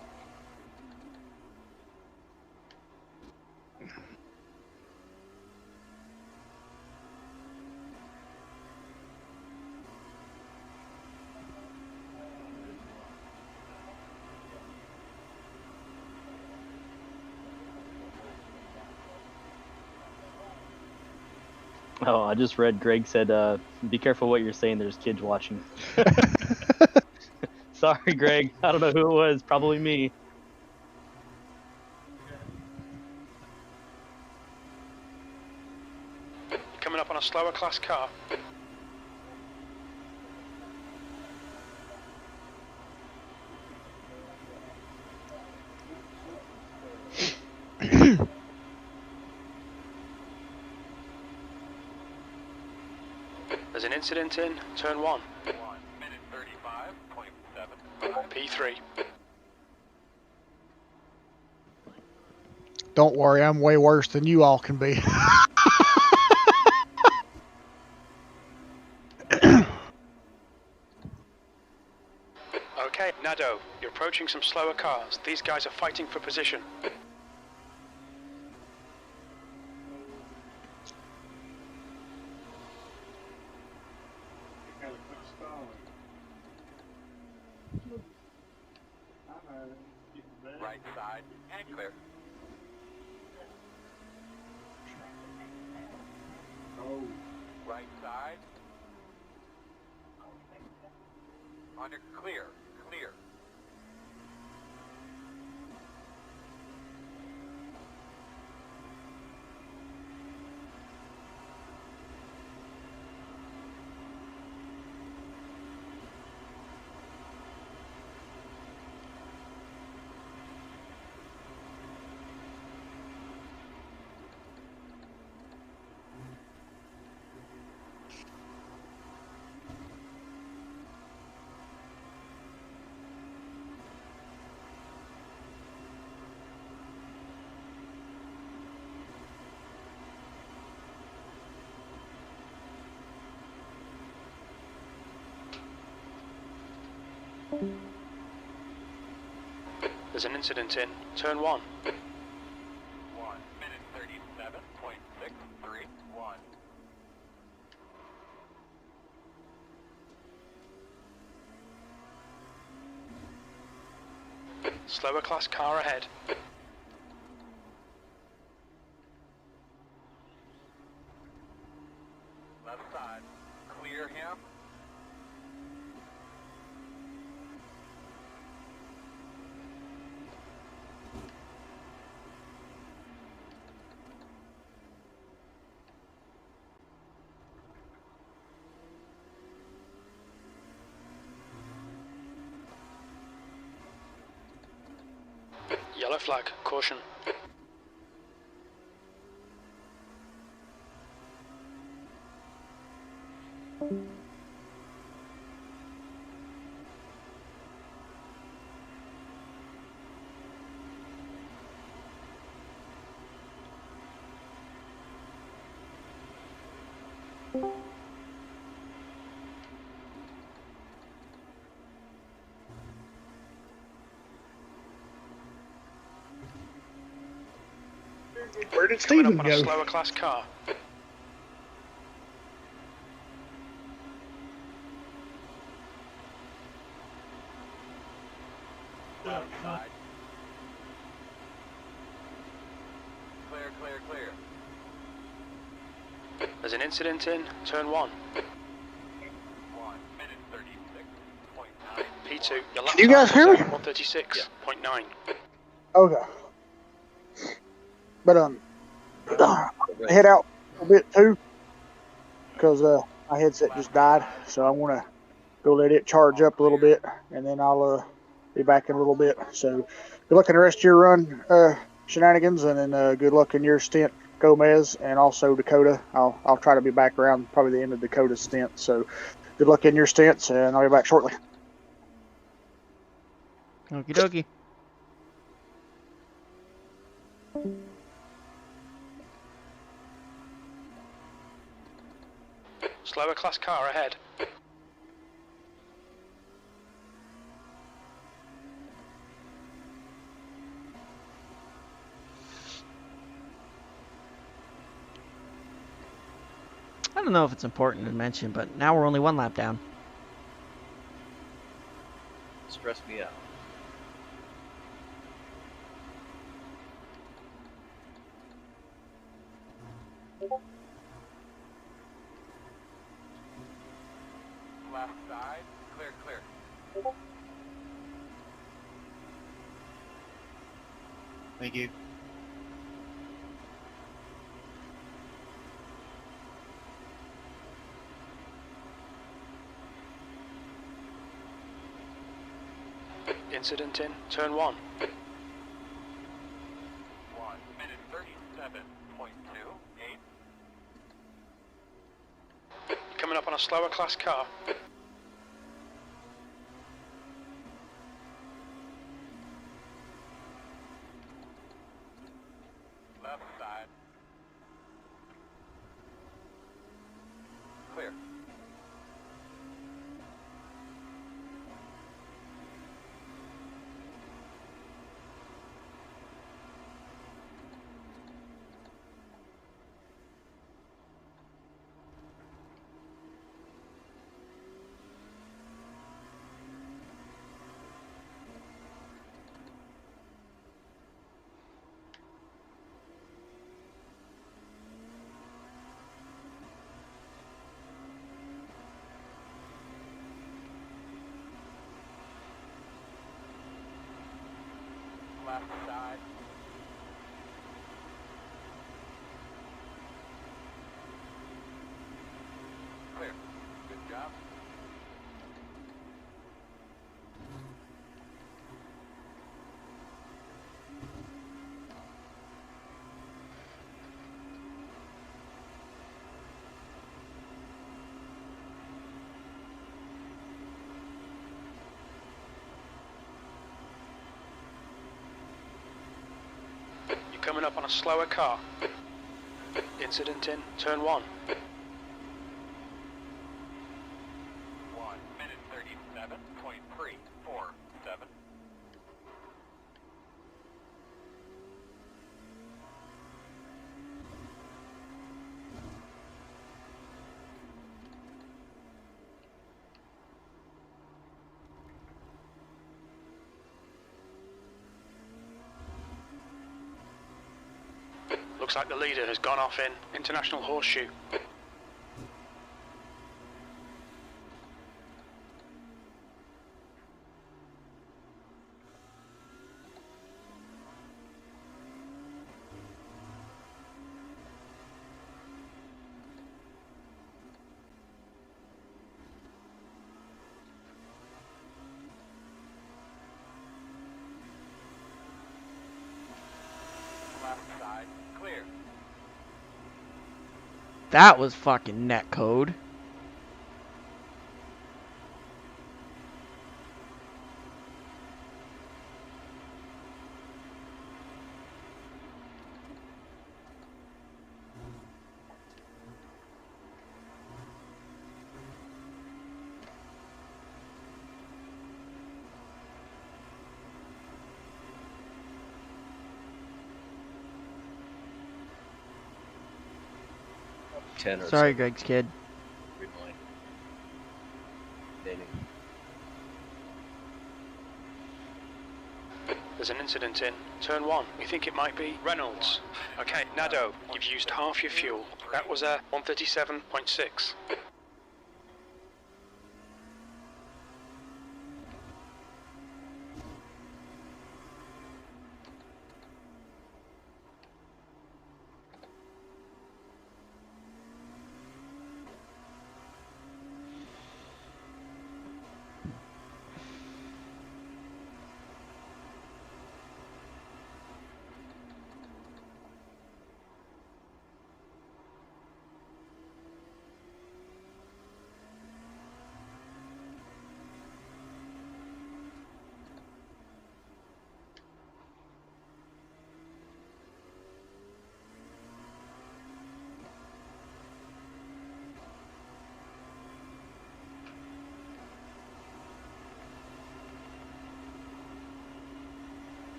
Oh, I just read Greg said, be careful what you're saying, there's kids watching. Sorry, Greg. I don't know who it was. Probably me. Coming up on a slower class car. There's an incident in turn 1. 1 minute 35.7. P3. Don't worry, I'm way worse than you all can be. Okay, Nado, you're approaching some slower cars. These guys are fighting for position. Right side and clear. Right side. Under clear. Clear. There's an incident in turn 1. 1 minute 37.631. Slower class car ahead. Left side. Clear him. Yellow flag, caution. Where did Coming Steven up on a go? slower class car. Left side. Clear, clear, clear. There's an incident in turn 1. 1 minute 36.9. P2, your lap You guys time hear is me? 136.9. Okay. But head out a bit too, because my headset just died, so I want to go let it charge up a little bit, and then I'll be back in a little bit. So good luck in the rest of your run, Shenanigans, and then good luck in your stint, Gomez, and also Dakota. I'll try to be back around probably the end of Dakota's stint. So good luck in your stints, and I'll be back shortly. Okie dokie. Slower class car ahead. I don't know if it's important to mention, but now we're only 1 lap down. Stress me out. Left side. Clear, clear. Thank you. Incident in turn 1. 1 minute 37.28. Coming up on a slower class car. Left side. Clear. Left side. Clear. Good job. You're coming up on a slower car. Incident in turn 1. 1 minute 37.347. Looks like the leader has gone off in International Horseshoe. Left side. Clear. That was fucking net code. Ten or Sorry, so. Greg's kid. Remind. Dating. There's an incident in turn 1. We think it might be Reynolds. Okay, Nado, you've used half your fuel. That was a 137.6.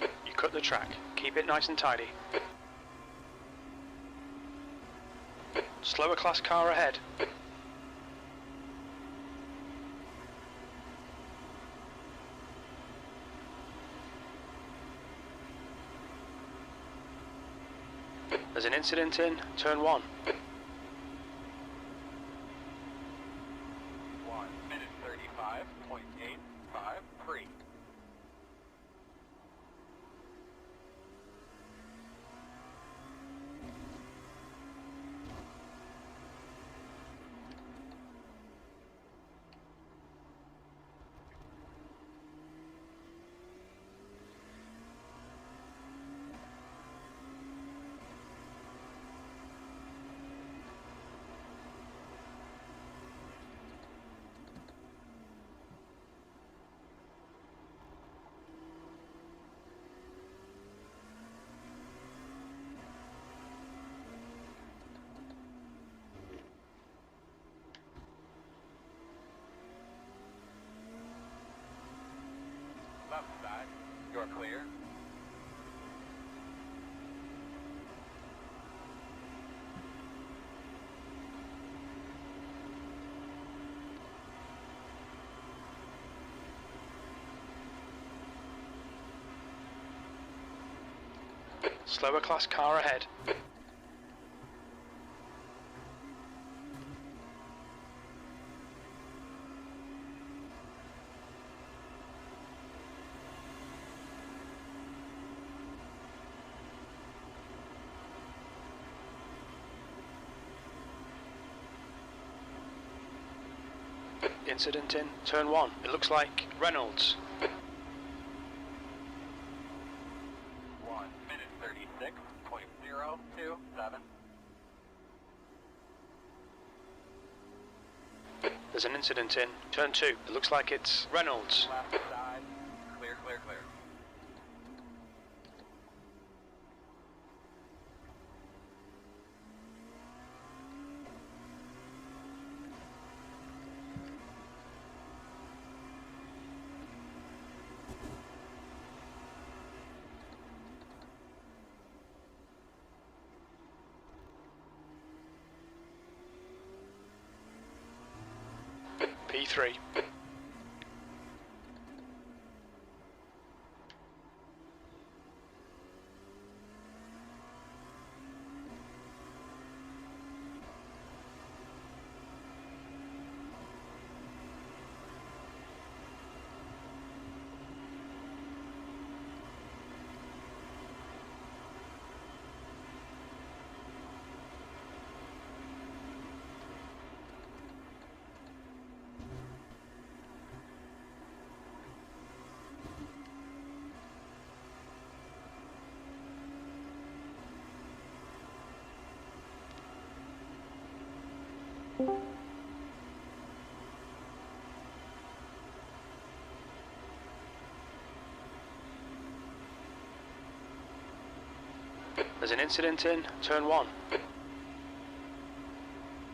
You cut the track. Keep it nice and tidy. Slower class car ahead. There's an incident in turn 1. 1 minute 35.853. Left side. You're clear. Slower class car ahead. Incident in turn 1. It looks like Reynolds. 1 minute 36.027. There's an incident in turn 2. It looks like it's Reynolds. Left side. Clear, clear, clear. P3. There's an incident in turn 1.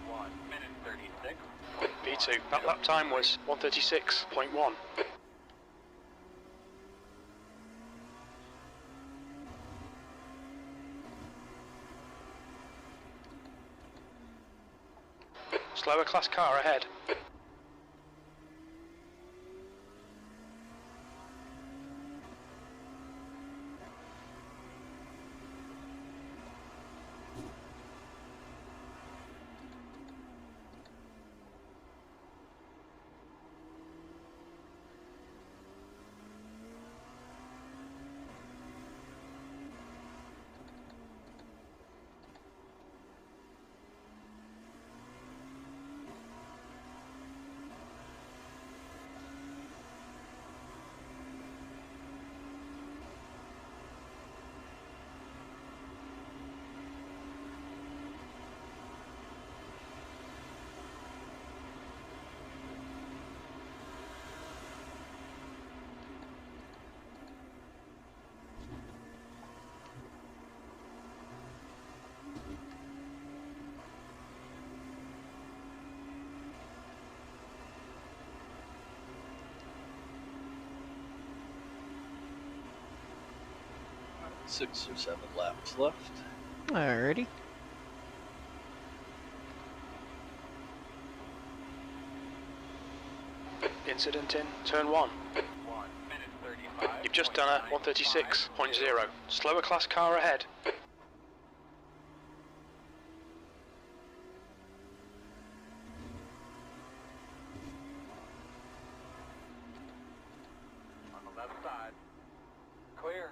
1 minute 36. P2. That lap time was 136.1. Slower class car ahead. Six or seven laps left. Alrighty. Incident in turn 1. 1 minute 35. You've just done a 136.0. Slower class car ahead. On the left side. Clear.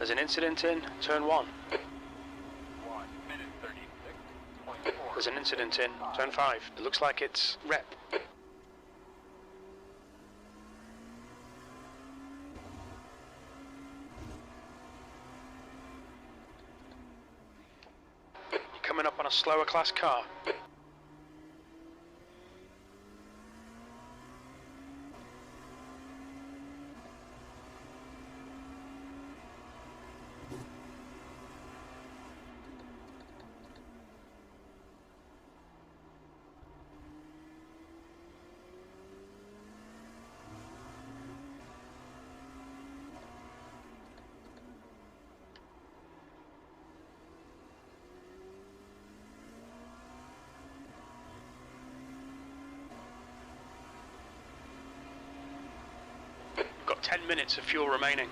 There's an incident in turn 1. 1 minute 36.4. There's an incident in turn 5. It looks like it's rep. You're coming up on a slower class car. We've got 10 minutes of fuel remaining.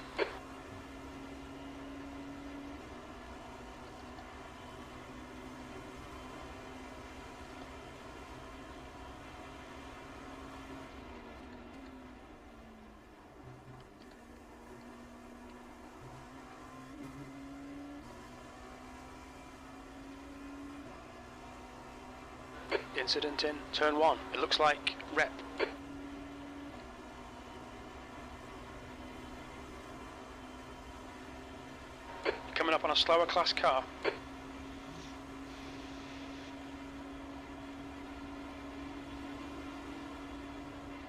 Incident in turn 1. It looks like rep. Coming up on a slower class car.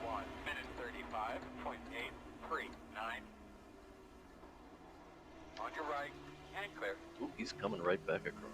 1 minute 35.839. On your right and clear. Ooh, he's coming right back across.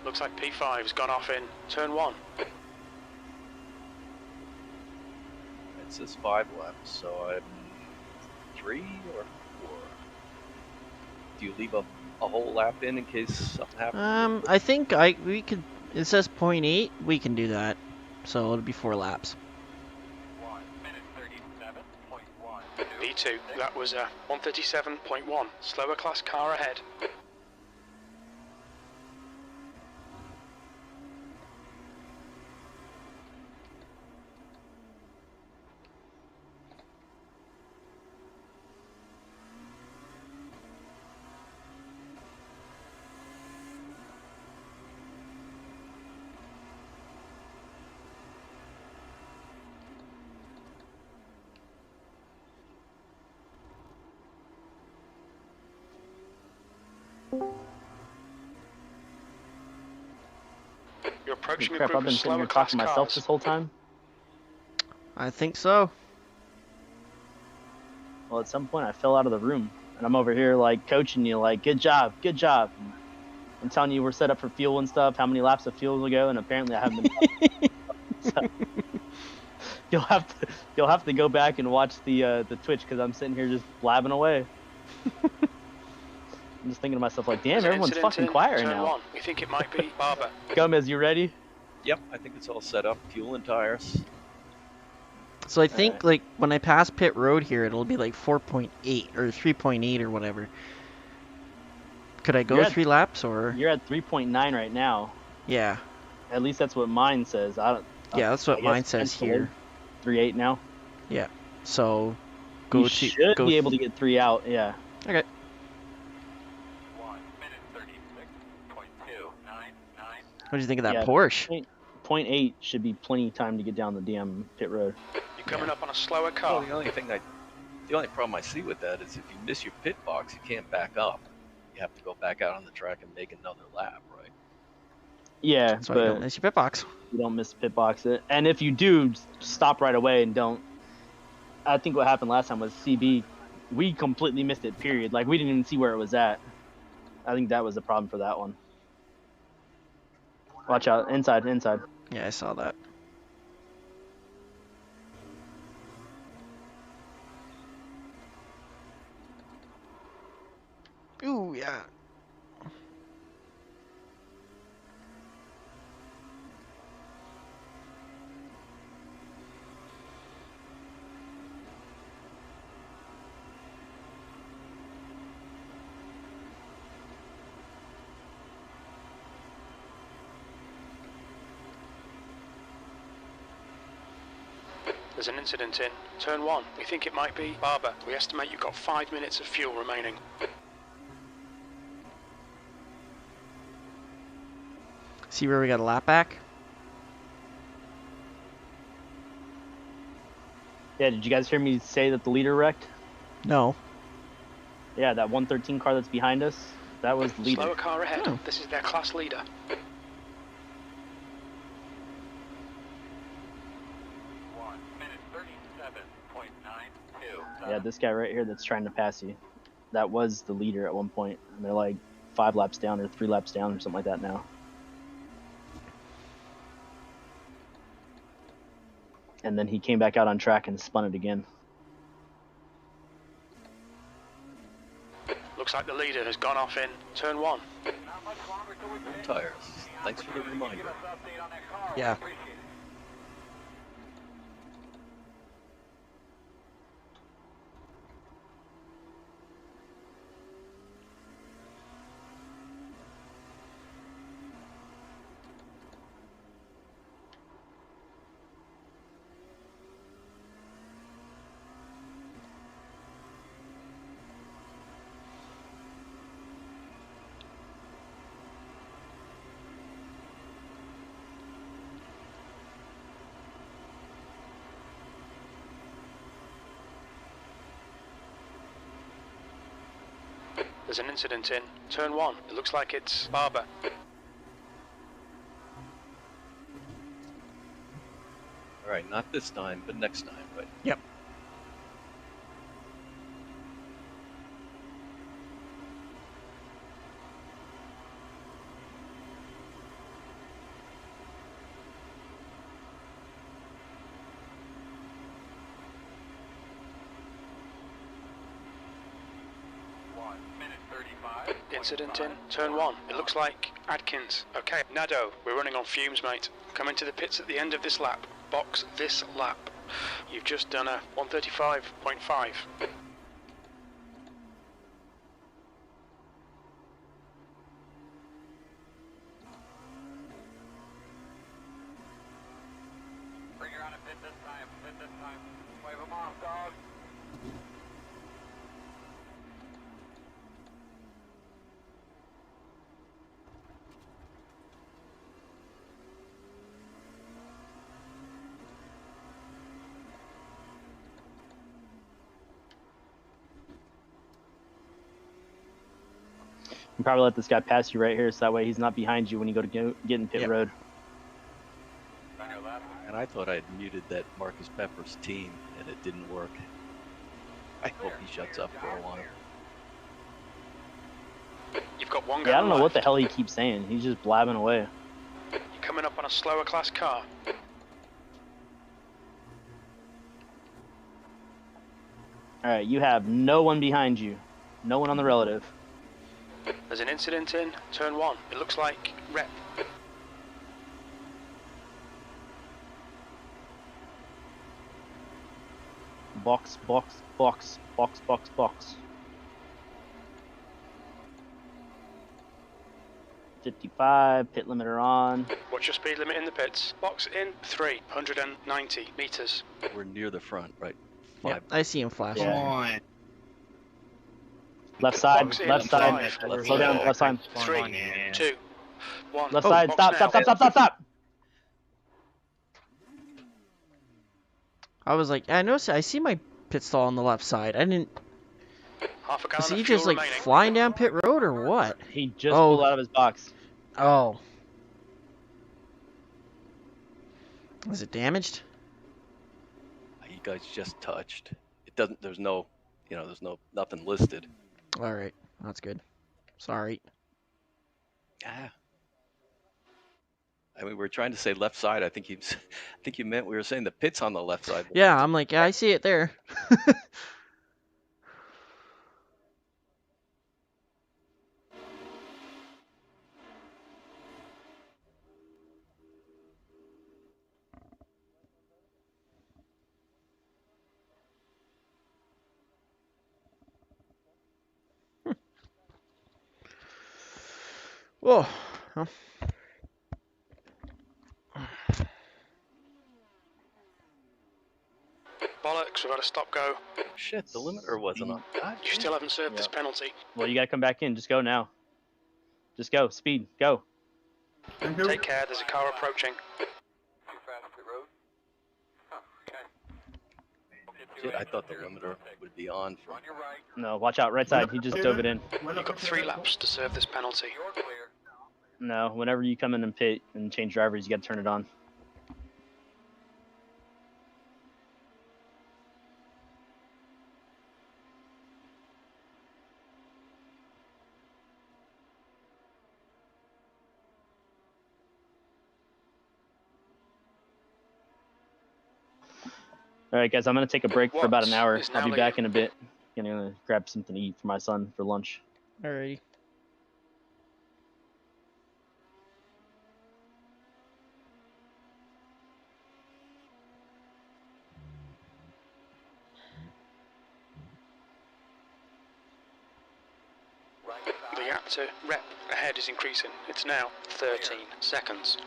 Looks like P5's gone off in turn 1. It says 5 laps, so I'm 3 or 4. Do you leave a whole lap in case something happens? I think we could. It says 0.8. We can do that, so it'll be 4 laps. 1 minute 37.1. B2, that was a 137.1. Slower class car ahead. You're approaching a Crap, group I've been of sitting here slower class talking to myself cars. this whole time. I think so. Well, at some point I fell out of the room, and I'm over here like coaching you, like good job, good job. I'm telling you we're set up for fuel and stuff, how many laps of fuel will go, and apparently I haven't been. So, you'll have to go back and watch the Twitch because I'm sitting here just blabbing away. I'm just thinking to myself like, damn, There's an everyone's incident fucking in quiet right turn now. 1. We think it might be Barber. Gomez, you ready? Yep, I think it's all set up. Fuel and tires. So I think like when I pass pit road here, it'll be like 4.8 or 3.8 or whatever. Could I go You're at- 3 laps or? You're at 3.9 right now. Yeah. At least that's what mine says. I don't. Yeah, that's what I mine guess says here. 3.8 now. Yeah. So You should be able to get 3 out. Yeah. Okay. 1 minute 36.299. What do you think of that Yeah. Porsche? .8 should be plenty of time to get down the damn pit road. You're coming up on a slower car. Well, the only problem I see with that is if you miss your pit box, you can't back up. You have to go back out on the track and make another lap, right? Yeah, That's why you don't but miss your pit box. you don't miss the pit box. And if you do, stop right away and don't. I think what happened last time was CB, we completely missed it, period. Like, we didn't even see where it was at. I think that was the problem for that one. Watch out. Inside. Yeah, I saw that. Ooh, yeah. There's an incident in turn 1. We think it might be Barber. We estimate you've got 5 minutes of fuel remaining. See where we got a lap back? Yeah, did you guys hear me say that the leader wrecked? No. Yeah, that 113 car that's behind us, that was the leader. Slower car ahead. Oh. This is their class leader. 1 minute 37.92. Yeah, this guy right here that's trying to pass you, that was the leader at one point, and they're like 5 laps down or 3 laps down or something like that now. And then he came back out on track and spun it again. Looks like the leader has gone off in turn 1. Not much longer till we finish. Tires. Thanks for the reminder. Give us an update on that car. Yeah. Appreciate it. There's an incident in turn 1. It looks like it's Barber. Alright, not this time, but next time, right? Yep. Incident in turn 1. It looks like Adkins. Okay, Nado, we're running on fumes, mate. Come into the pits at the end of this lap. Box this lap. You've just done a 135.5. Bring her on a pit this time. Pit this time. Wave them off, dog. You can probably let this guy pass you right here, so that way he's not behind you when you go to get in pit Yep. road. On your left. And I thought I'd muted that Marcus Pepper's team, and it didn't work. I hope he shuts up for a while. You've got one guy Yeah, I don't know what left. the hell he keeps saying. He's just blabbing away. You're coming up on a slower class car. Alright, you have no one behind you. No one on the relative. There's an incident in turn 1. It looks like Rep. Box, box, box, box, box, box. 55, pit limiter on. What's your speed limit in the pits? Box in 390 meters. We're near the front, right? Yep, I see him flashing. Yeah. Left side, Box in left side. 5, Slow down, left side. 3, 2, 1. Left Oh, side, box stop, now. stop, stop, stop, stop! I was like, I noticed. I see my pit stall on the left side. I didn't. Half a Is gallon he of fuel just like remaining. flying down pit road or what? He just pulled out of his box. Oh. Was it damaged? You guys just touched. It doesn't. There's no. There's nothing listed. All right, that's good. Sorry. Yeah. I mean, we were trying to say left side. I think you meant we were saying the pit's on the left side. Yeah, I'm like, yeah, I see it there. Whoa. Huh. Bollocks, we've got to stop go. Shit, the limiter wasn't on. God, You still haven't served this penalty. Well, you gotta come back in. Just go now. Just go. Speed. Go. Take care, there's a car approaching. Shit, I thought the limiter would be on for. No, watch out. Right side. He just dove it in. You've got 3 laps to serve this penalty. No, whenever you come in and pit and change drivers, you gotta turn it on. All right, guys, I'm going to take a break for about an hour. I'll be back in a bit. I'm going to grab something to eat for my son for lunch. Alrighty. The gap to rep ahead is increasing. It's now 13 seconds.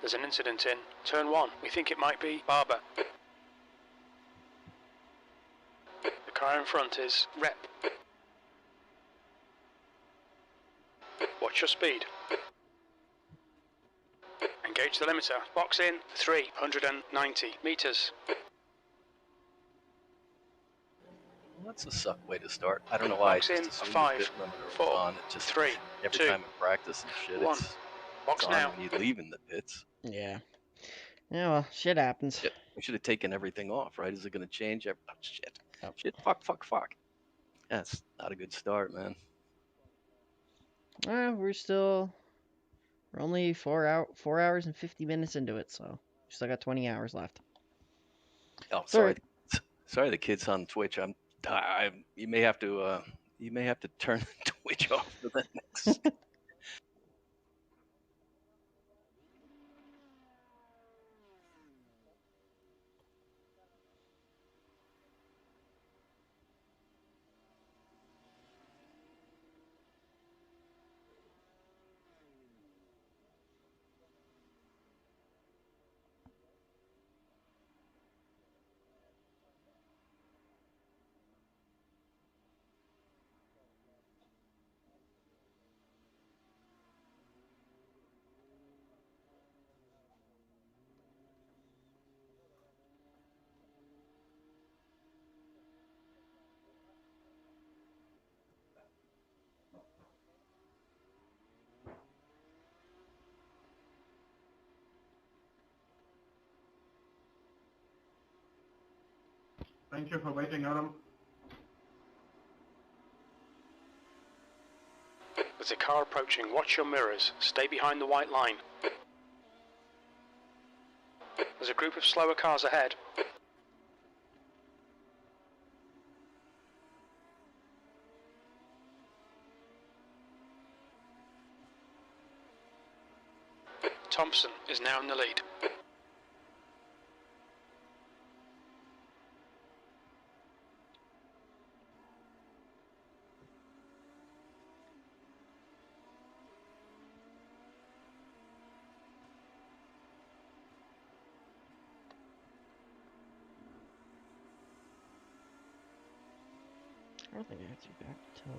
There's an incident in turn 1. We think it might be Barber. The car in front is Rep. Watch your speed. Engage the limiter. Box in 390 meters. Well, that's a suck way to start. I don't know why. Box I in just assumed 5, the pit limiter 4, was on. It just 3, every 2, time in practice and shit, 1. it's Box on now. when you leave in the pits. Yeah. Yeah, well, shit happens. Shit. We should have taken everything off, right? Is it going to change? Oh, shit. Oh. Shit. Fuck. That's not a good start, man. We're only 4 hours and 50 minutes into it, so we still got 20 hours left. Oh, sorry. Sorry, the kids on Twitch. You may have to turn Twitch off for the next. Thank you for waiting, Adam. There's a car approaching. Watch your mirrors. Stay behind the white line. There's a group of slower cars ahead. Thompson is now in the lead. I don't think I have to be back till...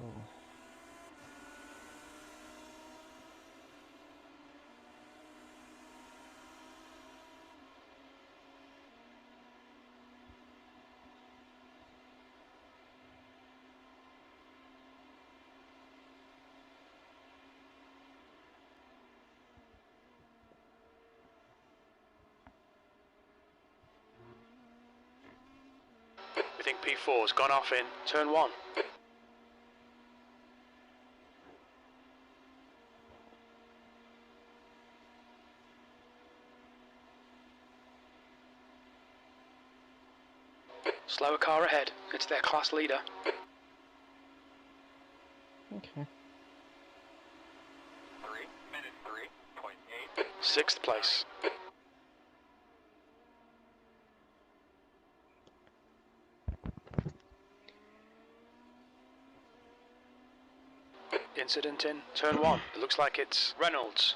We think P4's gone off in turn 1. Slower car ahead. It's their class leader. Okay. 3 minute 3.8. 6th place. Incident in turn 1. It looks like it's Reynolds.